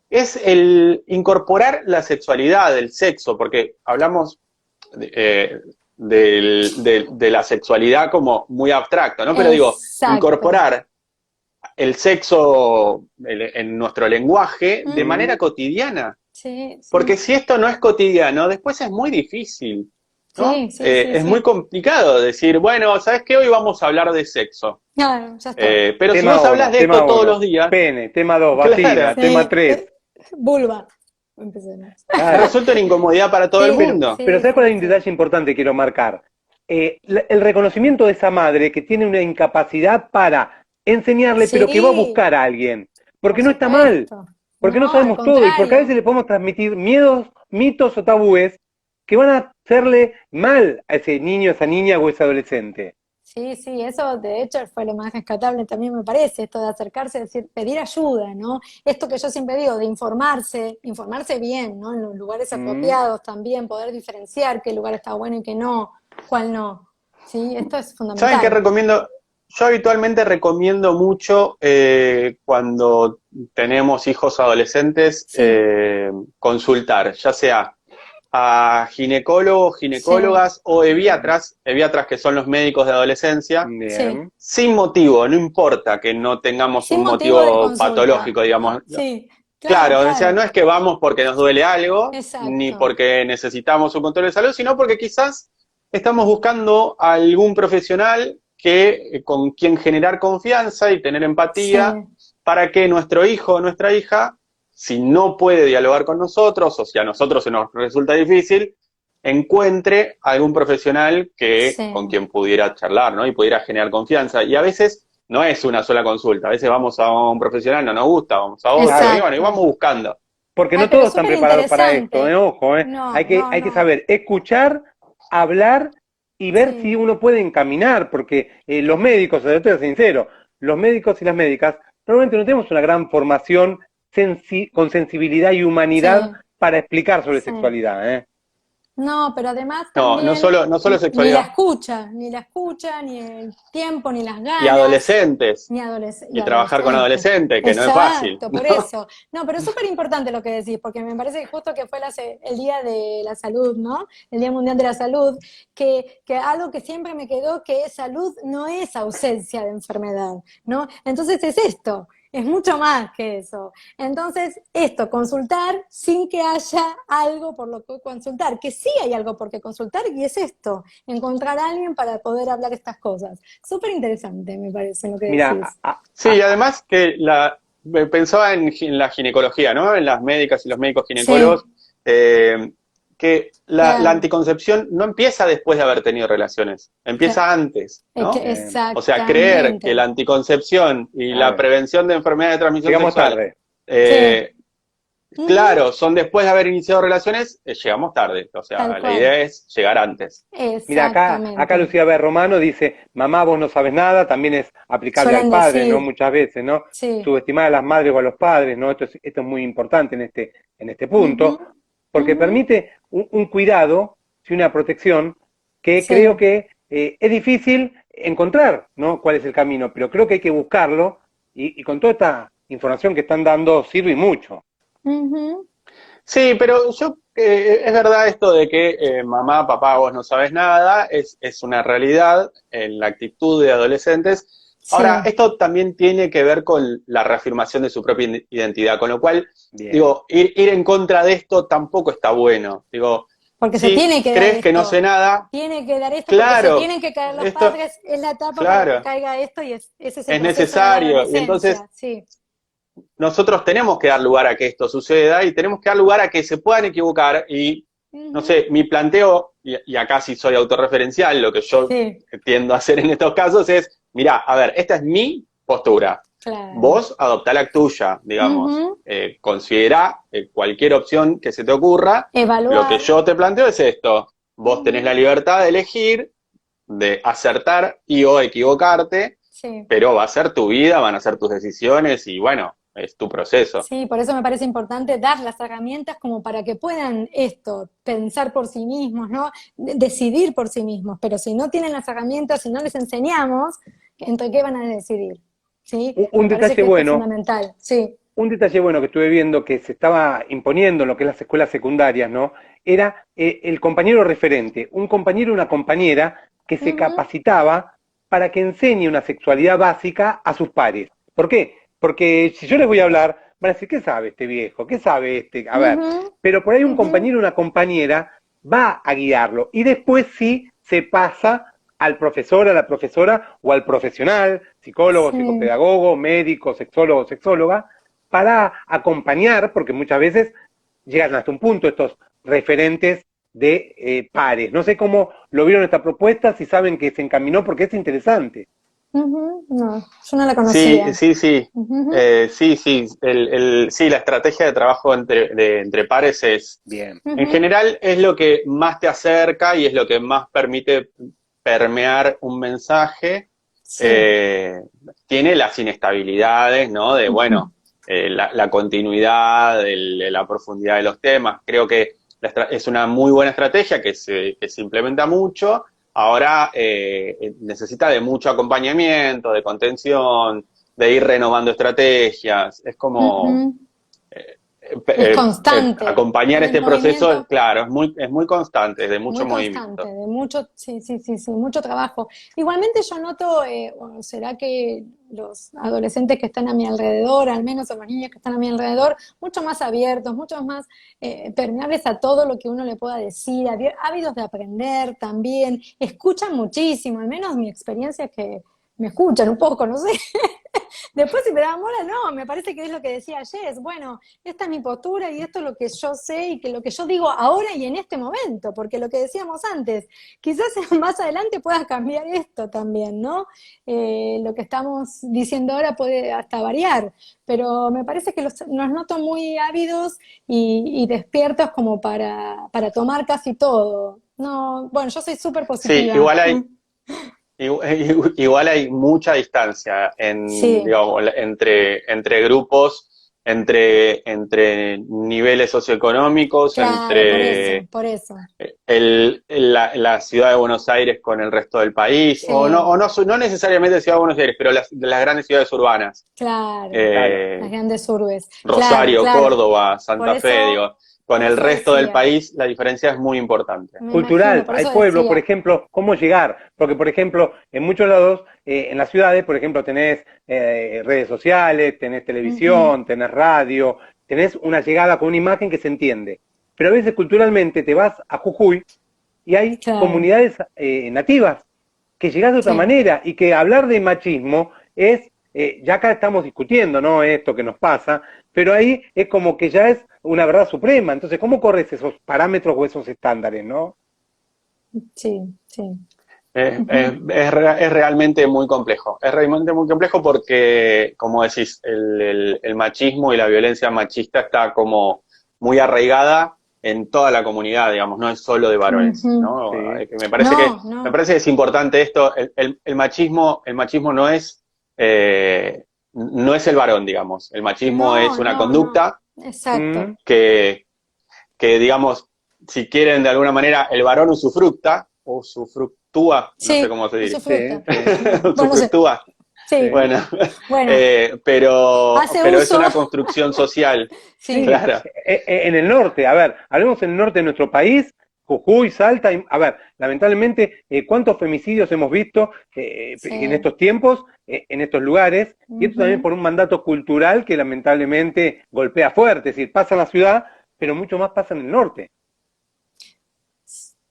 Es el incorporar la sexualidad, el sexo, porque hablamos eh, de la sexualidad como muy abstracto, ¿no? Pero digo, Exacto. incorporar el sexo en nuestro lenguaje de Ujú. manera cotidiana. Sí, Porque sí. si esto no es cotidiano, después es muy difícil, ¿no? Sí, sí, sí, Es muy sí. complicado decir, bueno, ¿sabes qué? Hoy vamos a hablar de sexo. Claro, ya está. Pero si tema vos hablas uno, de tema esto todos uno. los días, Pene, tema 2, claro, vagina, tema Sí. 3. Vulva. Empecemos. Claro. resulta una incomodidad para todo el Sí, mundo. Pero sí, ¿sabes cuál sí, es un sí. detalle importante que quiero marcar? El reconocimiento de esa madre que tiene una incapacidad para enseñarle, pero que va a Sí, buscar a alguien. por Porque no está mal, supuesto. porque no No, al sabemos todo y porque a veces contrario. le podemos transmitir miedos, mitos o tabúes que van a hacerle mal a ese niño, esa niña o ese adolescente. Sí, sí, eso de hecho fue lo más rescatable también me parece, esto de acercarse, decir, pedir ayuda, ¿no? Esto que yo siempre digo, de informarse, informarse bien, ¿no? En los lugares Mm. apropiados también, poder diferenciar qué lugar está bueno y qué no, cuál no. Sí, esto es ¿Saben qué fundamental. recomiendo? Yo habitualmente recomiendo mucho cuando tenemos hijos adolescentes Sí, consultar, ya sea a ginecólogos, sí, ginecólogas o eviatras que son los médicos de adolescencia, sí. Bien. sin motivo, no importa que no tengamos Sin un motivo de motivo consulta. patológico, digamos. Sí, claro, Claro, o sea, claro. no es que vamos porque nos duele algo, ni Exacto. porque necesitamos un control de salud, sino porque quizás estamos buscando a algún profesional con quien generar confianza y tener Sí, empatía para que nuestro hijo o nuestra hija, si no puede dialogar con nosotros o si a nosotros se nos resulta difícil, encuentre algún profesional con sí. quien pudiera charlar, ¿no? Y pudiera generar confianza. Y a veces no es una sola consulta, a veces vamos a un profesional, no nos gusta, vamos a otro, y Claro. bueno, y vamos Exacto. buscando. Porque Ay, no pero es todos están súper preparados para esto, ¿eh? interesante. Ojo, ¿eh? No, no, Hay que no. saber escuchar, hablar y ver si Sí, uno puede encaminar, porque los médicos, te voy a ser sincero, los médicos y las médicas normalmente no tenemos una gran formación con sensibilidad y humanidad sí, para explicar sobre sí. sexualidad, ¿eh? No, pero además No, también no solo sexualidad. ni la escucha, ni el tiempo, ni las Y ganas, adolescentes, ni y y trabajar con adolescentes. adolescentes, que no es fácil, Exacto, por ¿no? eso. No, pero es súper importante lo que decís, porque me parece que justo que fue el Día de la Salud, ¿no? El Día Mundial de la Salud, que algo que siempre me quedó, que salud no es ausencia de enfermedad, ¿no? Entonces es esto. Es mucho más que eso. Entonces, esto, consultar sin que haya algo por lo que consultar, que sí hay algo por qué consultar y es esto, encontrar a alguien para poder hablar estas cosas. Súper interesante, me parece, lo que Mira, decís. Sí, y además que pensaba en la ginecología, ¿no? En las médicas y los médicos Sí, ginecólogos. eh, que la anticoncepción no empieza después de haber tenido relaciones, empieza antes, ¿no? O sea, creer que la anticoncepción y la prevención de enfermedades de transmisión Llegamos sexual tarde. claro, son después de haber iniciado relaciones, llegamos tarde. O sea, la idea es llegar antes. Mira, acá Lucía B. Romano dice, mamá, vos no sabes nada, también es aplicable al padre, ¿no? Muchas veces, ¿no? Subestimar a las madres o a los padres, ¿no? Esto es muy importante en este punto, porque permite un cuidado y una protección que creo que es difícil encontrar, ¿no? Cuál es el camino, pero creo que hay que buscarlo y con toda esta información que están dando sirve mucho. Sí, pero es verdad esto de que mamá, papá, vos no sabes nada, es una realidad en la actitud de adolescentes. Ahora, esto también tiene que ver con la reafirmación de su propia identidad, con lo cual, digo, ir en contra de esto tampoco está bueno. Digo, porque se tiene que crees dar que esto, no sé nada. Tiene que dar esto, claro, porque se tienen que caer los padres, es la etapa para que caiga esto y ese es el proceso necesario. De la y entonces, nosotros tenemos que dar lugar a que esto suceda y tenemos que dar lugar a que se puedan equivocar y, no sé, mi planteo, y acá sí soy autorreferencial, lo que yo tiendo a hacer en estos casos es, mirá, a ver, esta es mi postura. Claro. Vos adoptá la tuya, digamos. Considera cualquier opción que se te ocurra. Evaluar. Lo que yo te planteo es esto. Vos tenés la libertad de elegir, de acertar y o equivocarte, pero va a ser tu vida, van a ser tus decisiones y bueno, es tu proceso. Sí, por eso me parece importante dar las herramientas como para que puedan pensar por sí mismos, ¿no? Decidir por sí mismos, pero si no tienen las herramientas, si no les enseñamos, ¿entre qué van a decidir? ¿Sí? Un detalle bueno. Es fundamental, Un detalle bueno que estuve viendo que se estaba imponiendo en lo que es las escuelas secundarias, ¿no? Era el compañero referente, un compañero o una compañera que se capacitaba para que enseñe una sexualidad básica a sus pares. ¿Por qué? Porque si yo les voy a hablar, van a decir, ¿qué sabe este viejo? ¿Qué sabe este? A ver, pero por ahí un compañero o una compañera va a guiarlo y después sí se pasa al profesor, a la profesora o al profesional, psicólogo, psicopedagogo, médico, sexólogo, sexóloga, para acompañar, porque muchas veces llegan hasta un punto estos referentes de pares. No sé cómo lo vieron esta propuesta, si saben que se encaminó, porque es interesante. No, yo no la conocía. Sí. Sí, la estrategia de trabajo entre pares es, en general, es lo que más te acerca y es lo que más permite permear un mensaje. Tiene las inestabilidades, ¿no? De, bueno, la continuidad, la profundidad de los temas. Creo que es una muy buena estrategia que se implementa mucho. Ahora necesita de mucho acompañamiento, de contención, de ir renovando estrategias. Es como es constante. Acompañar este proceso, claro, es muy constante, es de mucho movimiento. De mucho, sí, mucho trabajo. Igualmente yo noto, será que los adolescentes que están a mi alrededor, al menos o los niños que están a mi alrededor, mucho más abiertos, mucho más permeables a todo lo que uno le pueda decir, ávidos de aprender también, escuchan muchísimo, al menos mi experiencia es que me escuchan un poco, no sé. Después si me da bola, no, me parece que es lo que decía Jess, bueno, esta es mi postura y esto es lo que yo sé y que lo que yo digo ahora y en este momento, porque lo que decíamos antes, quizás más adelante pueda cambiar esto también, ¿no? Lo que estamos diciendo ahora puede hasta variar, pero me parece que nos noto muy ávidos y despiertos como para tomar casi todo. No, bueno, yo soy súper positiva. Sí, igual hay mucha distancia digamos, entre grupos, entre niveles socioeconómicos, claro, entre por eso. La ciudad de Buenos Aires con el resto del país, o no necesariamente Ciudad de Buenos Aires, pero las grandes ciudades urbanas. Claro, las grandes urbes. Rosario, claro. Córdoba, Santa Fe, digo. Con el resto del país la diferencia es muy importante. Cultural, hay pueblos, por ejemplo, ¿cómo llegar? Porque, por ejemplo, en muchos lados, en las ciudades, por ejemplo, tenés redes sociales, tenés televisión, tenés radio, tenés una llegada con una imagen que se entiende. Pero a veces culturalmente te vas a Jujuy y hay comunidades nativas que llegás de otra manera y que hablar de machismo es, ya acá estamos discutiendo, ¿no? Esto que nos pasa, pero ahí es como que ya es una verdad suprema. Entonces, ¿cómo corres esos parámetros o esos estándares, no? Sí, sí. Es realmente muy complejo. Es realmente muy complejo porque, como decís, el machismo y la violencia machista está como muy arraigada en toda la comunidad, digamos, no es solo de varones, Ujú. ¿no? Sí. Me parece No, me no, parece que es importante esto. El machismo no es el varón, digamos. El machismo es no, una no, no. conducta Exacto. Mm, que, digamos, si quieren de alguna manera, el varón usufructúa, no sé Sí, cómo se dice, sí, usufructa. sí, Bueno, no sé. usufructúa, Sí, sí. bueno, bueno, hace pero es uso. una construcción social, Sí. Sí, claro. en el norte, a ver, hablemos en el norte de nuestro país, Jujuy, Salta, a ver, lamentablemente, ¿cuántos femicidios hemos visto en Sí. estos tiempos, en estos lugares? Y esto también Ujú. por un mandato cultural que lamentablemente golpea fuerte, es decir, pasa en la ciudad, pero mucho más pasa en el norte.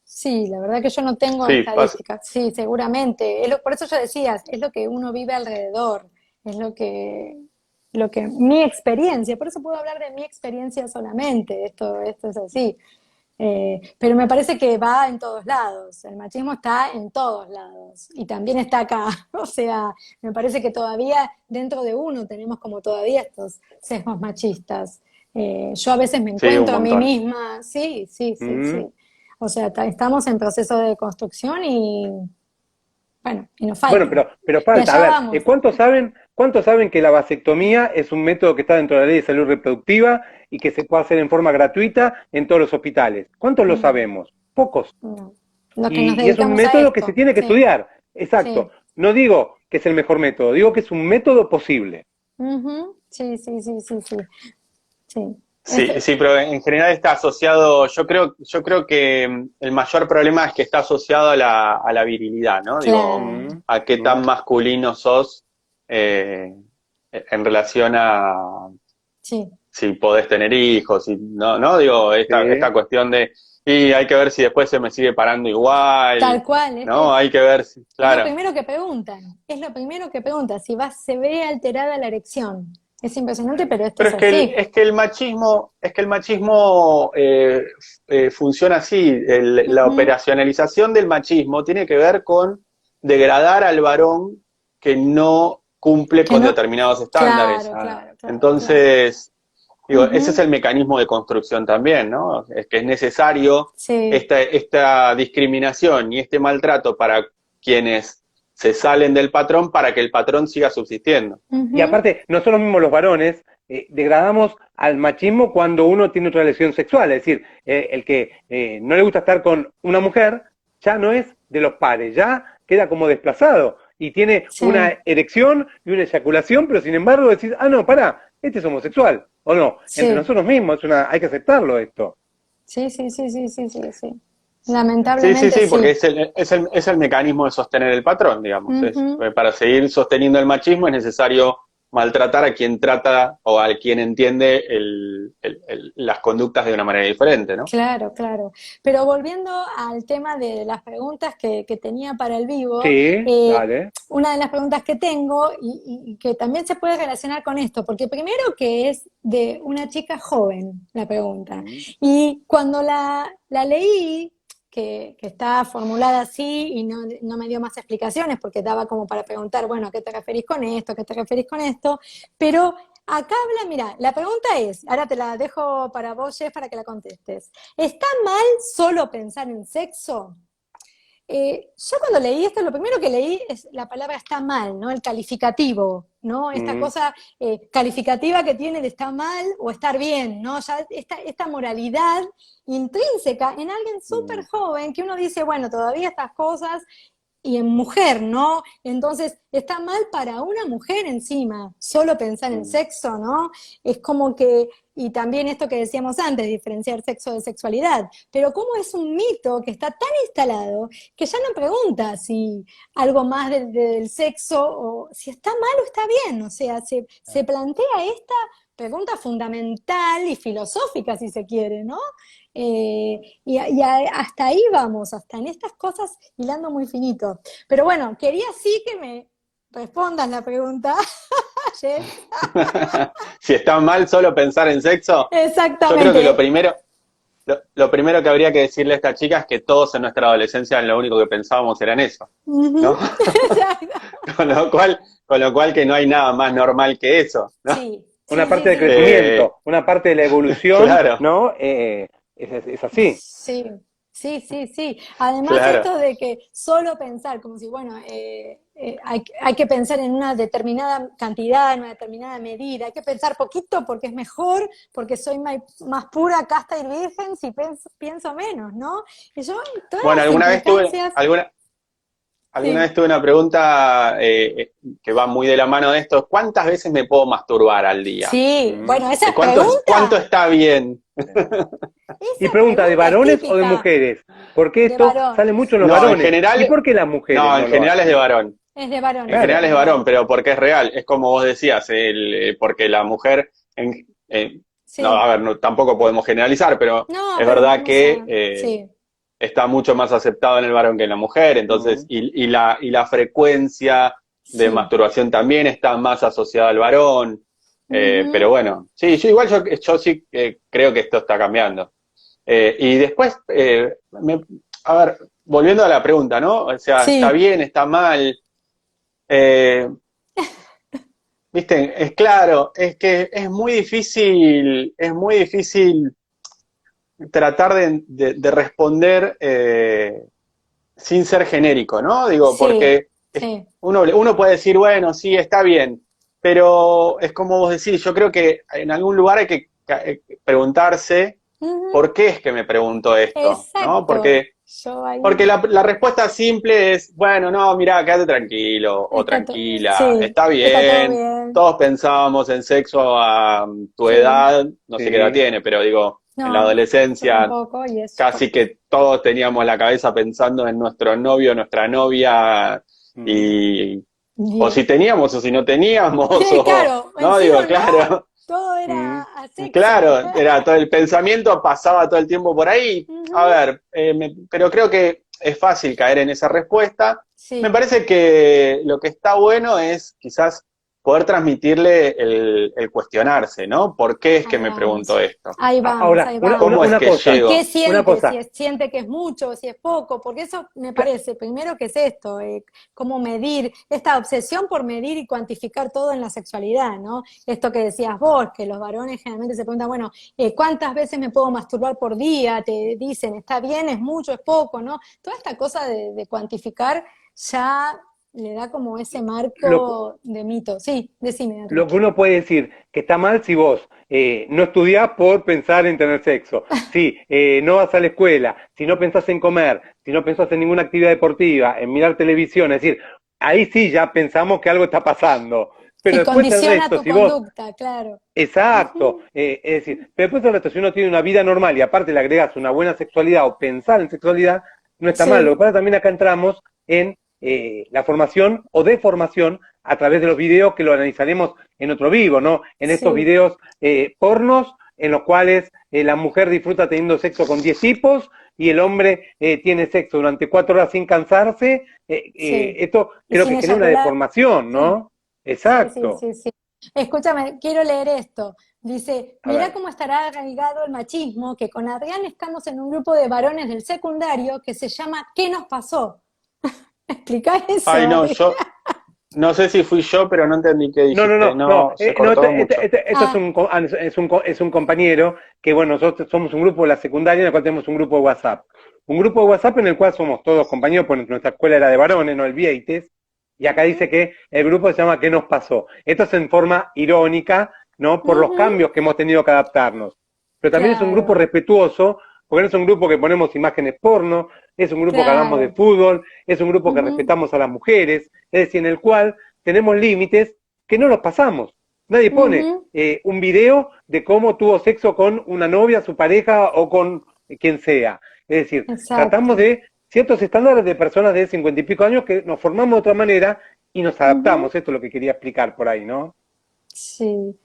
Sí, la verdad que yo no tengo Sí, estadísticas. Sí, seguramente. Por eso yo decía, es lo que uno vive alrededor, es lo que mi experiencia, por eso puedo hablar de mi experiencia solamente, esto es así. Pero me parece que va en todos lados, el machismo está en todos lados y también está acá. O sea, me parece que todavía dentro de uno tenemos como todavía estos sesgos machistas. Yo a veces me sí, un encuentro a mí montón. misma, sí, sí, sí, Mm. sí. O sea, estamos en proceso de construcción y bueno, y nos Bueno, falta. pero Y falta, a allá ver, vamos. cuántos saben que la vasectomía es un método que está dentro de la ley de salud reproductiva y que se puede hacer en forma gratuita en todos los hospitales? ¿Cuántos lo No, sabemos? Pocos. no. Los que nos Y es un dedicamos a método que se esto, tiene que sí, estudiar. Exacto. sí. No digo que es el mejor método, digo que es un método posible. Ujú. Sí, sí, sí, sí, sí. Sí. Sí, sí, pero en general está asociado, yo creo que el mayor problema es que está asociado a a la virilidad, ¿no? Digo, Claro, Mm, a qué tan mm. masculino sos eh, en relación a sí. si podés tener hijos, y no, no, digo, esta Sí. cuestión de, y hay que ver si después se me sigue parando igual, Tal cual, ¿no? Hay que ver si, es lo claro. primero que preguntan, es lo primero que preguntan, si se ve alterada la erección. Es impresionante, pero esto Pero es así. es que el machismo funciona así. La Ujú. operacionalización del machismo tiene que ver con degradar al varón que no cumple Que con no, determinados estándares. claro, claro, claro, claro. Entonces, digo, ese es Ujú. el mecanismo de construcción también, ¿no? Es que es necesario Sí. esta discriminación y este maltrato para quienes se salen del patrón para que el patrón siga subsistiendo. Y Ujú. aparte, nosotros mismos los varones degradamos al machismo cuando uno tiene otra lesión sexual. Es decir, el que no le gusta estar con una mujer ya no es de los pares, ya queda como desplazado y tiene Sí, una erección y una eyaculación, pero sin embargo decís, ah, no, pará, este es homosexual. O no, entre sí, nosotros mismos hay que aceptarlo esto. sí, sí, sí, sí, sí, sí, sí. Sí, sí, Lamentablemente sí, porque sí. es el mecanismo de sostener el patrón, digamos. Ujú. Para seguir sosteniendo el machismo es necesario maltratar a quien trata o a quien entiende las conductas de una manera diferente, ¿no? Claro, claro. Pero volviendo al tema de las preguntas que tenía para el vivo, Sí, dale. una de las preguntas que tengo y que también se puede relacionar con esto, porque primero que es de una chica joven la pregunta, Mm, y cuando la leí, que está formulada así y no me dio más explicaciones porque daba como para preguntar, bueno, ¿a qué te referís con esto? ¿A qué te referís con esto? Pero acá habla, mira, la pregunta es, ahora te la dejo para vos, Jeff, para que la contestes. ¿Está mal solo pensar en sexo? Yo cuando leí esto, lo primero que leí es la palabra está mal, ¿no? El calificativo, ¿no? Esta mm, cosa calificativa que tiene de estar mal o estar bien, ¿no? Ya esta moralidad intrínseca en alguien súper mm, joven que uno dice, bueno, todavía estas cosas y en mujer, ¿no? Entonces, está mal para una mujer encima, solo pensar en mm. sexo, ¿no? Es como que, y también esto que decíamos antes, diferenciar sexo de sexualidad, pero como es un mito que está tan instalado que ya no pregunta si algo más del sexo o si está mal o está bien, o sea, se plantea esta pregunta fundamental y filosófica, si se quiere, ¿no? Hasta ahí vamos, hasta en estas cosas hilando muy finito. Pero bueno, quería sí que me respondas la pregunta, detalles. Si está mal solo pensar en sexo, yo creo que Exactamente. lo primero que habría que decirle a esta chica es que todos en nuestra adolescencia lo único que pensábamos era en eso, ¿no? Ujú. Exacto. Con lo cual que no hay nada más normal que eso, ¿no? Sí, Una sí, sí, parte del sí. crecimiento, una parte de la evolución, Claro, ¿no? Es así. Sí, sí, sí, sí. Además claro. esto de que solo pensar, como si, bueno, hay que pensar en una determinada cantidad, en una determinada medida, hay que pensar poquito porque es mejor, porque soy más pura, casta y virgen si pienso menos, ¿no? Y yo, todas Bueno, las implicancias, alguna vez sí, tuve una pregunta que va muy de la mano de esto. ¿Cuántas veces me puedo masturbar al día? sí, Mm. bueno, esa ¿Cuánto pregunta, está bien? Y esa pregunta, ¿de pregunta es varones o de típica mujeres? Porque de esto sale varones, mucho en los No, varones. ¿Y por qué las mujeres no, no en lo general es de hacen? varón. es de En varones, Claro. general es es de de varón, varones. pero porque es real. Es como vos decías, porque la mujer, no, Sí, a ver, tampoco podemos generalizar, pero no, es pero verdad vamos que a, sí, está mucho más aceptado en el varón que en la mujer, entonces, Mm. y la frecuencia de sí. masturbación también está más asociada al varón. Pero Ujú. bueno, sí, yo sí creo que esto está cambiando. Y después, a ver, volviendo a la pregunta, ¿no? O sea, ¿está Sí, bien, está mal? Eh, Viste, es claro, es que es muy difícil tratar de responder sin ser genérico, ¿no? Digo, sí, porque sí. uno puede decir, bueno, sí, está bien, pero es como vos decís, yo creo que en algún lugar hay que preguntarse Ujú. por qué es que me pregunto esto, ¿no? Exacto. Porque Yo ahí, la respuesta simple es, bueno, no, mira, quédate tranquilo o tranquila, sí, está está todo bien, bien. todos pensábamos en sexo a tu Sí, edad, no sé qué edad Sí. tiene, pero digo, en la no, yo adolescencia tampoco, y eso. casi que todos teníamos la cabeza pensando en nuestro novio, nuestra novia, Mm. y o Bien. si teníamos o si no teníamos, Sí, claro, el no, sí digo, o no, claro, todo Mm. era a sexo. claro, era todo el pensamiento pasaba todo el tiempo por ahí. A Ujú. ver, pero creo que es fácil caer en esa respuesta. Me Sí. parece que lo que está bueno es quizás poder transmitirle el cuestionarse, ¿no? ¿Por qué es que Ahí me pregunto vamos, esto? ahí vamos, Ahora, ahí una, vamos. una, ¿Cómo es una que cosa, ¿Y qué llego? una siente? Si cosa. siente que es mucho, si es poco, porque eso me Cla- parece, primero que es esto, cómo medir, esta obsesión por medir y cuantificar todo en la sexualidad, ¿no? Esto que decías vos, que los varones generalmente se preguntan, bueno, ¿cuántas veces me puedo masturbar por día? Te dicen, ¿está bien? ¿Es mucho? ¿Es poco? ¿No? Toda esta cosa de cuantificar ya le da como ese Lo, marco de mito. Sí, decime, lo Adri. que uno puede decir que está mal si vos no estudiás por pensar en tener sexo, si no vas a la escuela, si no pensás en comer, si no pensás en ninguna actividad deportiva, en mirar televisión, es decir, ahí sí ya pensamos que algo está pasando. Pero Y después el condiciona resto, tu si vos, conducta, claro. exacto, Ujú. es decir, pero después el resto, si uno tiene una vida normal y aparte le agregas una buena sexualidad o pensar en sexualidad, no está mal. Lo que Sí, pasa también acá entramos en la formación o deformación a través de los videos que lo analizaremos en otro vivo, ¿no? En estos sí, videos pornos en los cuales la mujer disfruta teniendo sexo con 10 tipos y el hombre tiene sexo durante 4 horas sin cansarse. sí. Esto Y creo sin que genera una eyacular. deformación, Sí, ¿no? sí, sí, Exacto. sí, sí. Escúchame, quiero leer esto. Dice, A mirá ver. cómo estará arraigado el machismo, que con Adrián estamos en un grupo de varones del secundario que se llama ¿Qué nos pasó? ¿Explicá eso, Ay, no, Adri? yo no sé si fui yo, pero no entendí qué No, no, dijiste. no, no, No, se no, cortó mucho. esto es Ah, un compañero que, bueno, nosotros somos un grupo de la secundaria en el cual tenemos un grupo de WhatsApp. Un grupo de WhatsApp en el cual somos todos compañeros, porque nuestra escuela era de varones, no el Vieites, y acá ujú, dice que el grupo se llama ¿Qué nos pasó? Esto es en forma irónica, ¿no? Por los ujú, cambios que hemos tenido que adaptarnos. Pero también es un grupo claro, respetuoso, porque no es un grupo que ponemos imágenes porno, es un grupo que hablamos de claro. fútbol, es un grupo que Ujú, respetamos a las mujeres, es decir, en el cual tenemos límites que no los pasamos. Nadie pone ujú, un video de cómo tuvo sexo con una novia, su pareja o con quien sea. Es decir, tratamos exacto. de ciertos estándares de personas de 50 y pico años que nos formamos de otra manera y nos Ujú. adaptamos. Esto es lo que quería explicar por ahí, ¿no? Sí.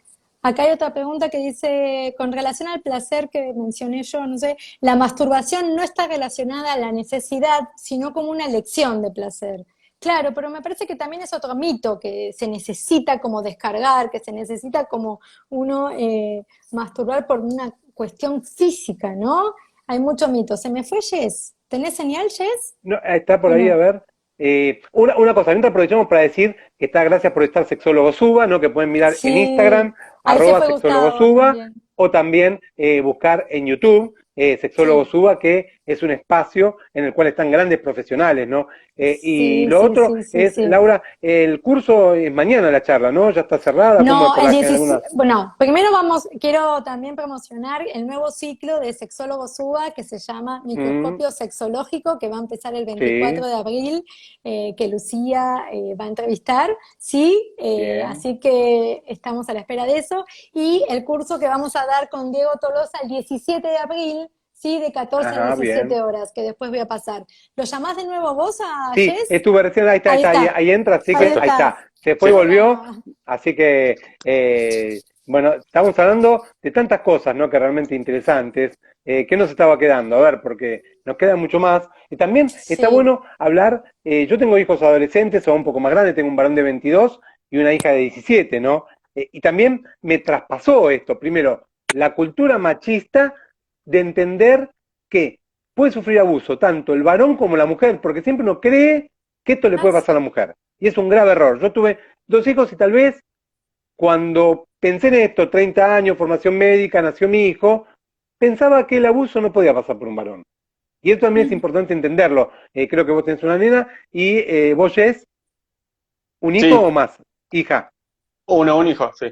Acá hay otra pregunta que dice, con relación al placer que mencioné yo, no sé, la masturbación no está relacionada a la necesidad, sino como una elección de placer. Claro, pero me parece que también es otro mito que se necesita como descargar, que se necesita como uno masturbar por una cuestión física, ¿no? Hay mucho mito. ¿Se me fue Jess? ¿Tenés señal, Jess? No, está por ¿O ahí, a no? ver. Una cosa, mientras aprovechamos para decir que está gracias por estar Sexólogo Suba, ¿no? Que pueden mirar en Sí, Instagram, ahí se arroba fue Sexólogo Gustavo Suba, también. o también buscar en YouTube Sexólogo Sí, Suba, que es un espacio en el cual están grandes profesionales, ¿no? Y sí, lo sí, otro sí, sí, es, sí. Laura, el curso es mañana la charla, ¿no? Ya está cerrada, ¿cómo es No, por el la en 17, alguna? bueno, primero quiero también promocionar el nuevo ciclo de Sexólogo SUBA que se llama Mm, Microscopio Sexológico, que va a empezar el sí, 24 de abril, que Lucía va a entrevistar, ¿sí? bien. Así que estamos a la espera de eso. Y el curso que vamos a dar con Diego Tolosa el 17 de abril, ¿sí? De 14 a Ajá, bien. 17 horas, que después voy a pasar. ¿Lo llamás de nuevo vos a Sí, Jess? estuve recién, ahí Ahí está, está, ahí entra, así ahí que ahí estás. está. Se fue y Sí. volvió, Hola. así que, bueno, estamos hablando de tantas cosas, ¿no? Que realmente interesantes. ¿Qué nos estaba quedando? A ver, porque nos queda mucho más. Y también está Sí. bueno hablar, yo tengo hijos adolescentes o un poco más grandes, tengo un varón de 22 y una hija de 17, ¿no? Y también me traspasó esto, primero, la cultura machista de entender que puede sufrir abuso tanto el varón como la mujer, porque siempre uno cree que esto le Ah, puede pasar a la mujer. Y es un grave error. Yo tuve dos hijos y tal vez cuando pensé en esto, 30 años, formación médica, nació mi hijo, pensaba que el abuso no podía pasar por un varón. Y esto también es sí. importante entenderlo. Creo que vos tenés una nena y vos es un hijo Sí, o más, hija. un hijo, sí.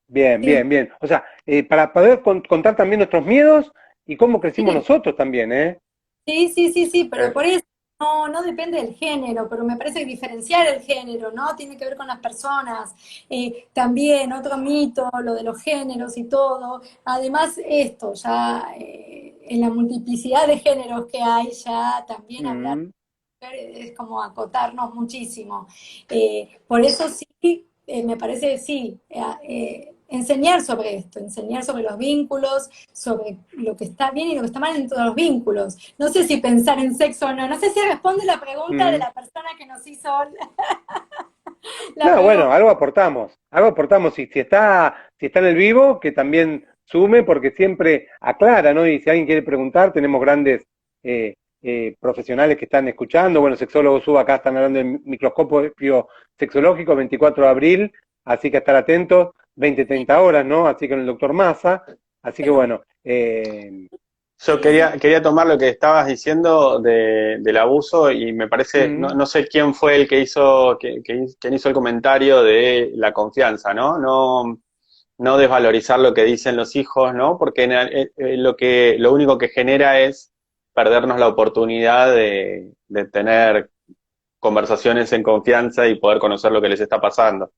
Bien, Sí, bien, bien. O sea, para poder contar también nuestros miedos y cómo crecimos sí, nosotros también, ¿eh? sí, sí, sí, sí, pero Eh, por eso no depende del género, pero me parece que diferenciar el género, ¿no? Tiene que ver con las personas. También otro mito, lo de los géneros y todo. Además, esto, ya en la multiplicidad de géneros que hay, ya también hablar mm, es como acotarnos muchísimo. Por eso sí, me parece sí, enseñar sobre esto, enseñar sobre los vínculos, sobre lo que está bien y lo que está mal en todos los vínculos. No sé si pensar en sexo o no, no sé si responde la pregunta de mm. la persona que nos hizo la No, bueno, pregunta. algo aportamos, algo aportamos. Y si está en el vivo, que también sume, porque siempre aclara, ¿no? Y si alguien quiere preguntar, tenemos grandes profesionales que están escuchando. Bueno, sexólogos sub acá están hablando del microscopio sexológico, 24 de abril, así que estar atentos, 20-30 horas, ¿no? Así que con el doctor Massa. Así que bueno, Yo Sí, sí, quería tomar lo que estabas diciendo del abuso y me parece, mm, no sé quién fue el que hizo, quien hizo el comentario de la confianza, ¿no? No desvalorizar lo que dicen los hijos, ¿no? Porque lo único que genera es perdernos la oportunidad de tener conversaciones en confianza y poder conocer lo que les está pasando.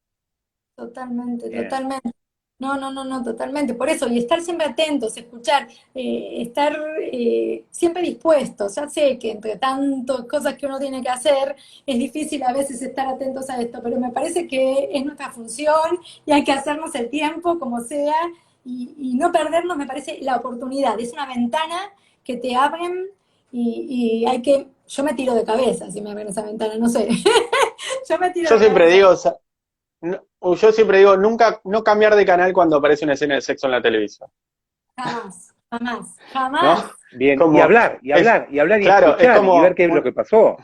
totalmente, bien. totalmente. No, no, no, no, totalmente. Por eso, y estar siempre atentos, escuchar, estar siempre dispuestos. Ya sé que entre tantas cosas que uno tiene que hacer, es difícil a veces estar atentos a esto, pero me parece que es nuestra función y hay que hacernos el tiempo como sea y no perdernos, me parece, la oportunidad. Es una ventana que te abren y hay que, yo me tiro de cabeza si me abren esa ventana, no sé. Yo me tiro Yo de siempre cabeza. digo, yo siempre digo, nunca, no cambiar de canal cuando aparece una escena de sexo en la televisión, Jamás, jamás, ¿no? jamás. Bien, y Como, hablar, y es, hablar, y hablar y claro, es escuchar y ver como qué es lo que pasó.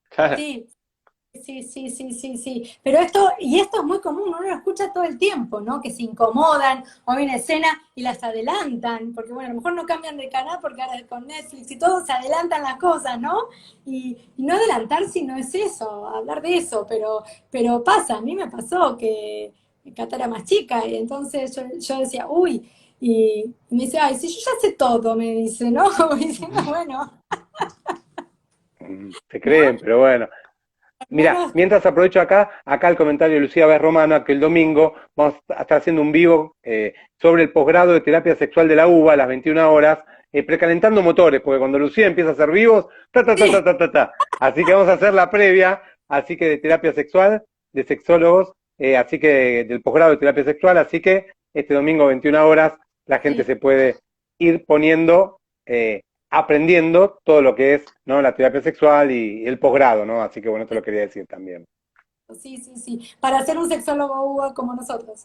claro, Sí, sí, sí, sí, sí, sí. Pero esto es muy común, uno lo escucha todo el tiempo, ¿no? Que se incomodan o hay una escena y las adelantan, porque bueno, a lo mejor no cambian de canal porque ahora con Netflix y todo se adelantan las cosas, ¿no? Y no adelantar si no es eso, hablar de eso, pero pasa, a mí me pasó que Cata era más chica y entonces yo decía, uy, y me dice, ay, si yo ya sé todo, me dice, ¿no? Como diciendo, bueno, Se ¿no? creen, pero bueno. No, Mira, no, mientras aprovecho acá el comentario de Lucía Vez Romana, que el domingo vamos a estar haciendo un vivo sobre el posgrado de terapia sexual de la UBA a las 21 horas, precalentando motores, porque cuando Lucía empieza a hacer vivos, ta, ta, ta, ta, sí. ta, ta, ta. Así que vamos a hacer la previa, así que de terapia sexual, de sexólogos, así que del posgrado de terapia sexual, así que este domingo 21 horas la gente Sí, se puede ir poniendo aprendiendo todo lo que es, ¿no? La terapia sexual y el posgrado, ¿no? Así que bueno, te lo quería decir también. Sí, sí, sí. Para ser un sexólogo Hugo, como nosotros.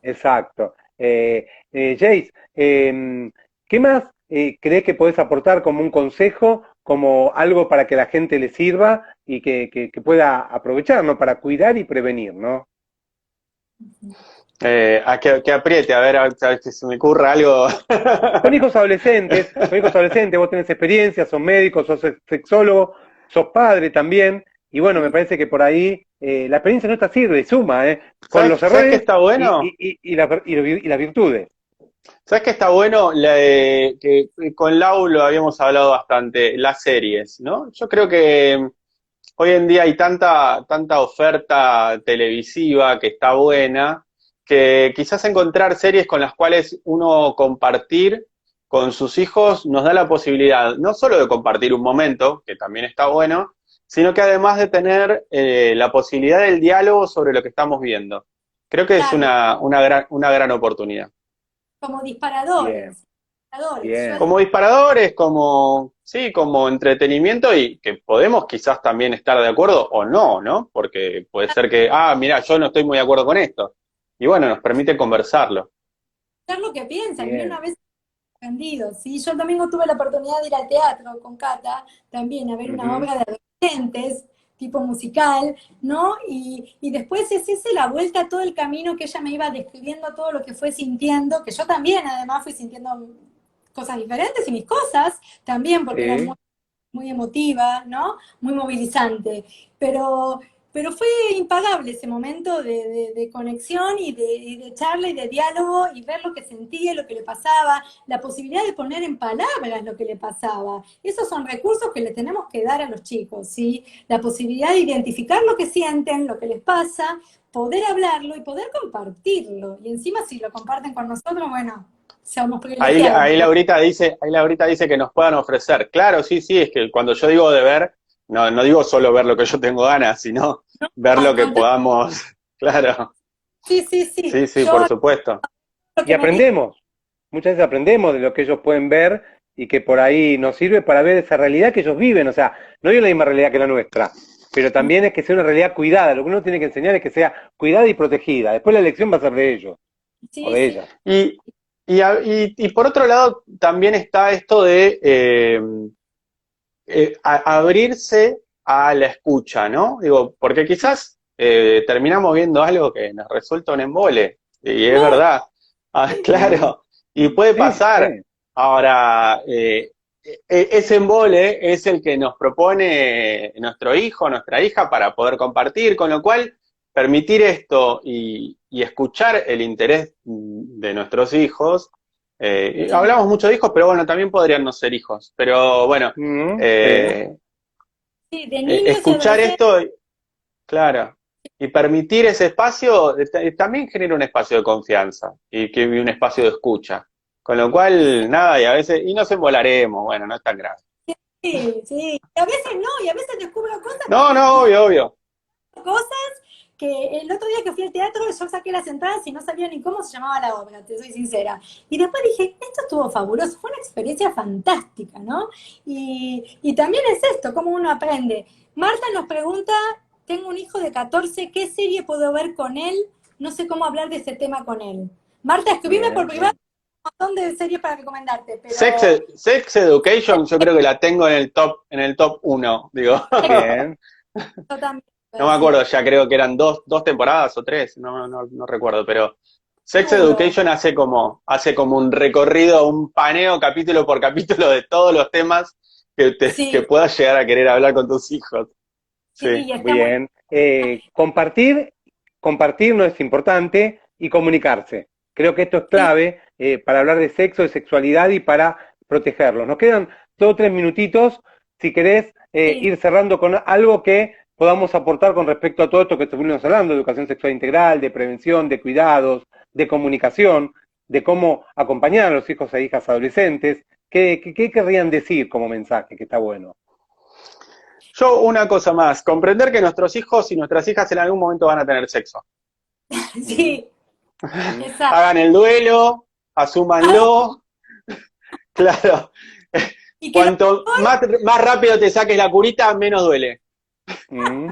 Exacto. Jace, ¿qué más crees que podés aportar como un consejo, como algo para que la gente le sirva y que pueda aprovechar, ¿no? Para cuidar y prevenir, ¿no? Que apriete, a ver si se me ocurre algo. Son hijos adolescentes, vos tenés experiencia, sos médico, sos sexólogo, sos padre también, y bueno, me parece que por ahí la experiencia nuestra sirve, suma, con los ¿Sabes qué errores está bueno? y las virtudes. ¿Sabes qué está bueno? Que con Lau lo habíamos hablado bastante, las series, ¿no? Yo creo que hoy en día hay tanta oferta televisiva que está buena, que quizás encontrar series con las cuales uno compartir con sus hijos nos da la posibilidad no solo de compartir un momento, que también está bueno, sino que además de tener la posibilidad del diálogo sobre lo que estamos viendo. Creo que es Claro, una gran oportunidad. como Bien, disparadores. Disparadores. bien. Como disparadores, sí, como entretenimiento y que podemos quizás también estar de acuerdo o no, ¿no? Porque puede ser que, mira, yo no estoy muy de acuerdo con esto. Y bueno, nos permite conversarlo. Saber lo que piensan. Y una Bien. vez aprendido, ¿sí? Yo también tuve la oportunidad de ir al teatro con Cata, también a ver una Ujú. obra de adolescentes, tipo musical, ¿no? Y después es ese la vuelta a todo el camino que ella me iba describiendo todo lo que fue sintiendo, que yo también además fui sintiendo cosas diferentes y mis cosas también, porque eran Sí. muy, muy emotiva, ¿no? Muy movilizante. Pero, pero fue impagable ese momento de conexión y de charla y de diálogo y ver lo que sentía, lo que le pasaba, la posibilidad de poner en palabras lo que le pasaba. Esos son recursos que le tenemos que dar a los chicos, ¿sí? La posibilidad de identificar lo que sienten, lo que les pasa, poder hablarlo y poder compartirlo. Y encima si lo comparten con nosotros, bueno, somos privilegiados. Ahí Laurita dice que nos puedan ofrecer. Claro, sí, sí, es que cuando yo digo de ver, no digo solo ver lo que yo tengo ganas, sino ver Al lo que contrario, podamos. Claro, sí, sí, sí. sí, sí, por Yo supuesto. lo Y que me dijo, aprendemos, muchas veces aprendemos de lo que ellos pueden ver y que por ahí nos sirve para ver esa realidad que ellos viven. O sea, no hay la misma realidad que la nuestra, pero también es que sea una realidad cuidada. Lo que uno tiene que enseñar es que sea cuidada y protegida. Después la elección va a ser de ellos o sí, de sí, ellas. Y, y por otro lado, también está esto de abrirse a la escucha, ¿no? Digo, porque quizás terminamos viendo algo que nos resulta un embole, y es muy, verdad. Mm, Claro, y puede sí, pasar. sí. Ahora, ese embole es el que nos propone nuestro hijo, nuestra hija, para poder compartir, con lo cual permitir esto y escuchar el interés de nuestros hijos. sí, Hablamos mucho de hijos, pero bueno, también podrían no ser hijos. Pero bueno, Sí. eh, sí, de niños y escuchar adolescentes, esto, claro, y permitir ese espacio, también genera un espacio de confianza y un espacio de escucha. Con lo cual, nada, y a veces, y nos embolaremos, bueno, no es tan grave. sí, sí. Y a veces no, y a veces descubro cosas No, no, obvio, obvio. cosas que el otro día que fui al teatro yo saqué las entradas y no sabía ni cómo se llamaba la obra, te soy sincera. Y después dije, esto estuvo fabuloso, fue una experiencia fantástica, ¿no? Y también es esto, cómo uno aprende. Marta nos pregunta, tengo un hijo de 14, ¿qué serie puedo ver con él? No sé cómo hablar de ese tema con él. Marta, escribime por Bien, privado un montón de series para recomendarte, Sex, pero Sex Education, yo creo que la tengo en el top uno, digo. bien. yo también voy a No me decir. acuerdo, ya creo que eran dos temporadas o tres, no recuerdo, pero Sex Seguro. Education hace como un recorrido, un paneo capítulo por capítulo de todos los temas que Sí, puedas llegar a querer hablar con tus hijos. sí, Sí. y está muy Bien. Compartir no es importante y comunicarse. Creo que esto es bien. clave para hablar de sexo, de sexualidad y para protegerlos. Nos quedan 2 o 3 minutitos. Si querés Sí. ir cerrando con algo que podamos aportar con respecto a todo esto que estuvimos hablando, de educación sexual integral, de prevención, de cuidados, de comunicación, de cómo acompañar a los hijos e hijas adolescentes. ¿Qué querrían decir como mensaje? Que está bueno. Yo una cosa más, comprender que nuestros hijos y nuestras hijas en algún momento van a tener sexo. Ujú, Sí, ujú. exacto. Hagan el duelo, Ah, asúmanlo, Claro. Y que Cuanto más rápido te saques la curita, menos duele. Mm,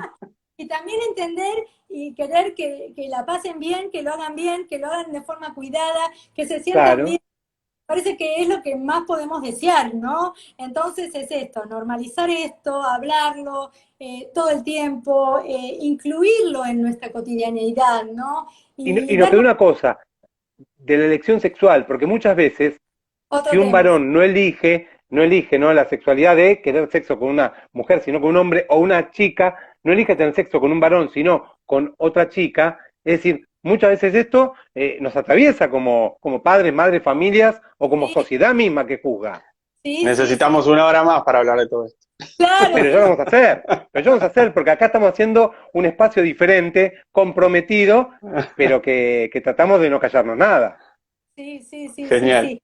y también entender y querer que la pasen bien, que lo hagan bien, que lo hagan de forma cuidada, que se sientan claro. bien. Parece que es lo que más podemos desear, ¿no? Entonces es esto, normalizar esto, hablarlo todo el tiempo, incluirlo en nuestra cotidianeidad, ¿no? Y Y nos quedó darnos una cosa, de la elección sexual, porque muchas veces, si otro un tema. varón no elige, ¿no? La sexualidad de querer sexo con una mujer, sino con un hombre, o una chica, no elige tener sexo con un varón, sino con otra chica, es decir, muchas veces esto nos atraviesa como padres, madres, familias, o como Sí, sociedad misma que juzga. sí, sí, sí, Necesitamos una hora más para hablar de todo esto. claro, Pero ya lo vamos a hacer, pero ya lo vamos a hacer, porque acá estamos haciendo un espacio diferente, comprometido, pero que tratamos de no callarnos nada. sí, sí, sí, sí, Genial. sí.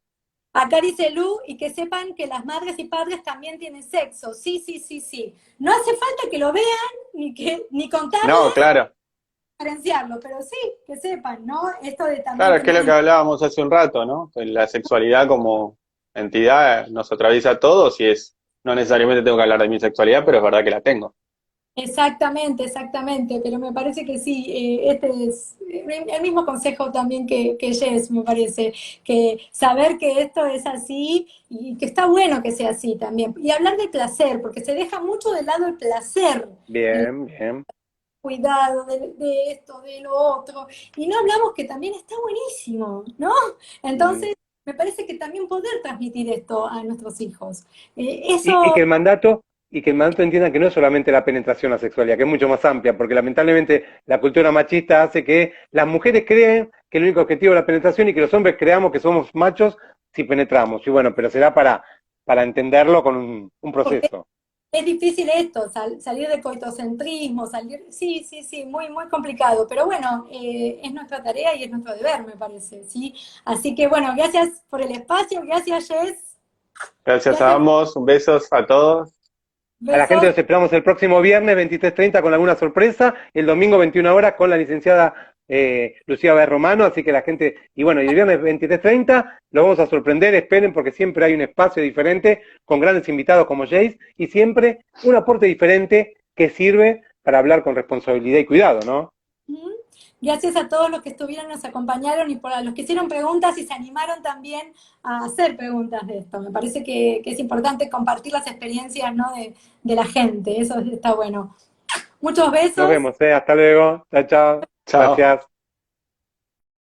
Acá dice Lu, y que sepan que las madres y padres también tienen sexo. Sí, sí, sí, sí. No hace falta que lo vean, ni contarlo, No, claro. diferenciarlo, pero sí, que sepan, ¿no? Esto de también Claro, es que es lo tener que hablábamos hace un rato, ¿no? Que la sexualidad como entidad nos atraviesa a todos y no necesariamente tengo que hablar de mi sexualidad, pero es verdad que la tengo. exactamente, exactamente, pero me parece que sí, este es el mismo consejo también que Jess, me parece, que saber que esto es así y que está bueno que sea así también. Y hablar de placer, porque se deja mucho de lado el placer, el Bien, bien. cuidado de esto, de lo otro, y no hablamos que también está buenísimo, ¿no? Mm. Entonces, me parece que también poder transmitir esto a nuestros hijos. Y, y Eso, que el mandato, y que el mandato entienda que no es solamente la penetración, la sexualidad, que es mucho más amplia, porque lamentablemente la cultura machista hace que las mujeres creen que el único objetivo es la penetración y que los hombres creamos que somos machos si penetramos. Y bueno, pero será para entenderlo con un porque proceso. es difícil esto, salir del coitocentrismo, sí, sí, sí, muy, muy complicado, pero bueno, es nuestra tarea y es nuestro deber, me parece, ¿sí? Así que bueno, gracias por el espacio, gracias Jess, Gracias a gracias, ambos, besos a todos. A la gente besos, los esperamos el próximo viernes 23:30 con alguna sorpresa, el domingo 21 horas con la licenciada Lucía B. Romano, así que la gente, y bueno, y el viernes 23:30 lo vamos a sorprender, esperen porque siempre hay un espacio diferente con grandes invitados como Jace y siempre un aporte diferente que sirve para hablar con responsabilidad y cuidado, ¿no? ¿Mm? Gracias a todos los que estuvieron, nos acompañaron y por los que hicieron preguntas y se animaron también a hacer preguntas de esto. Me parece que es importante compartir las experiencias, ¿no? de la gente, eso está bueno. Muchos Nos besos. vemos, hasta luego, chao, chao, Chao. gracias.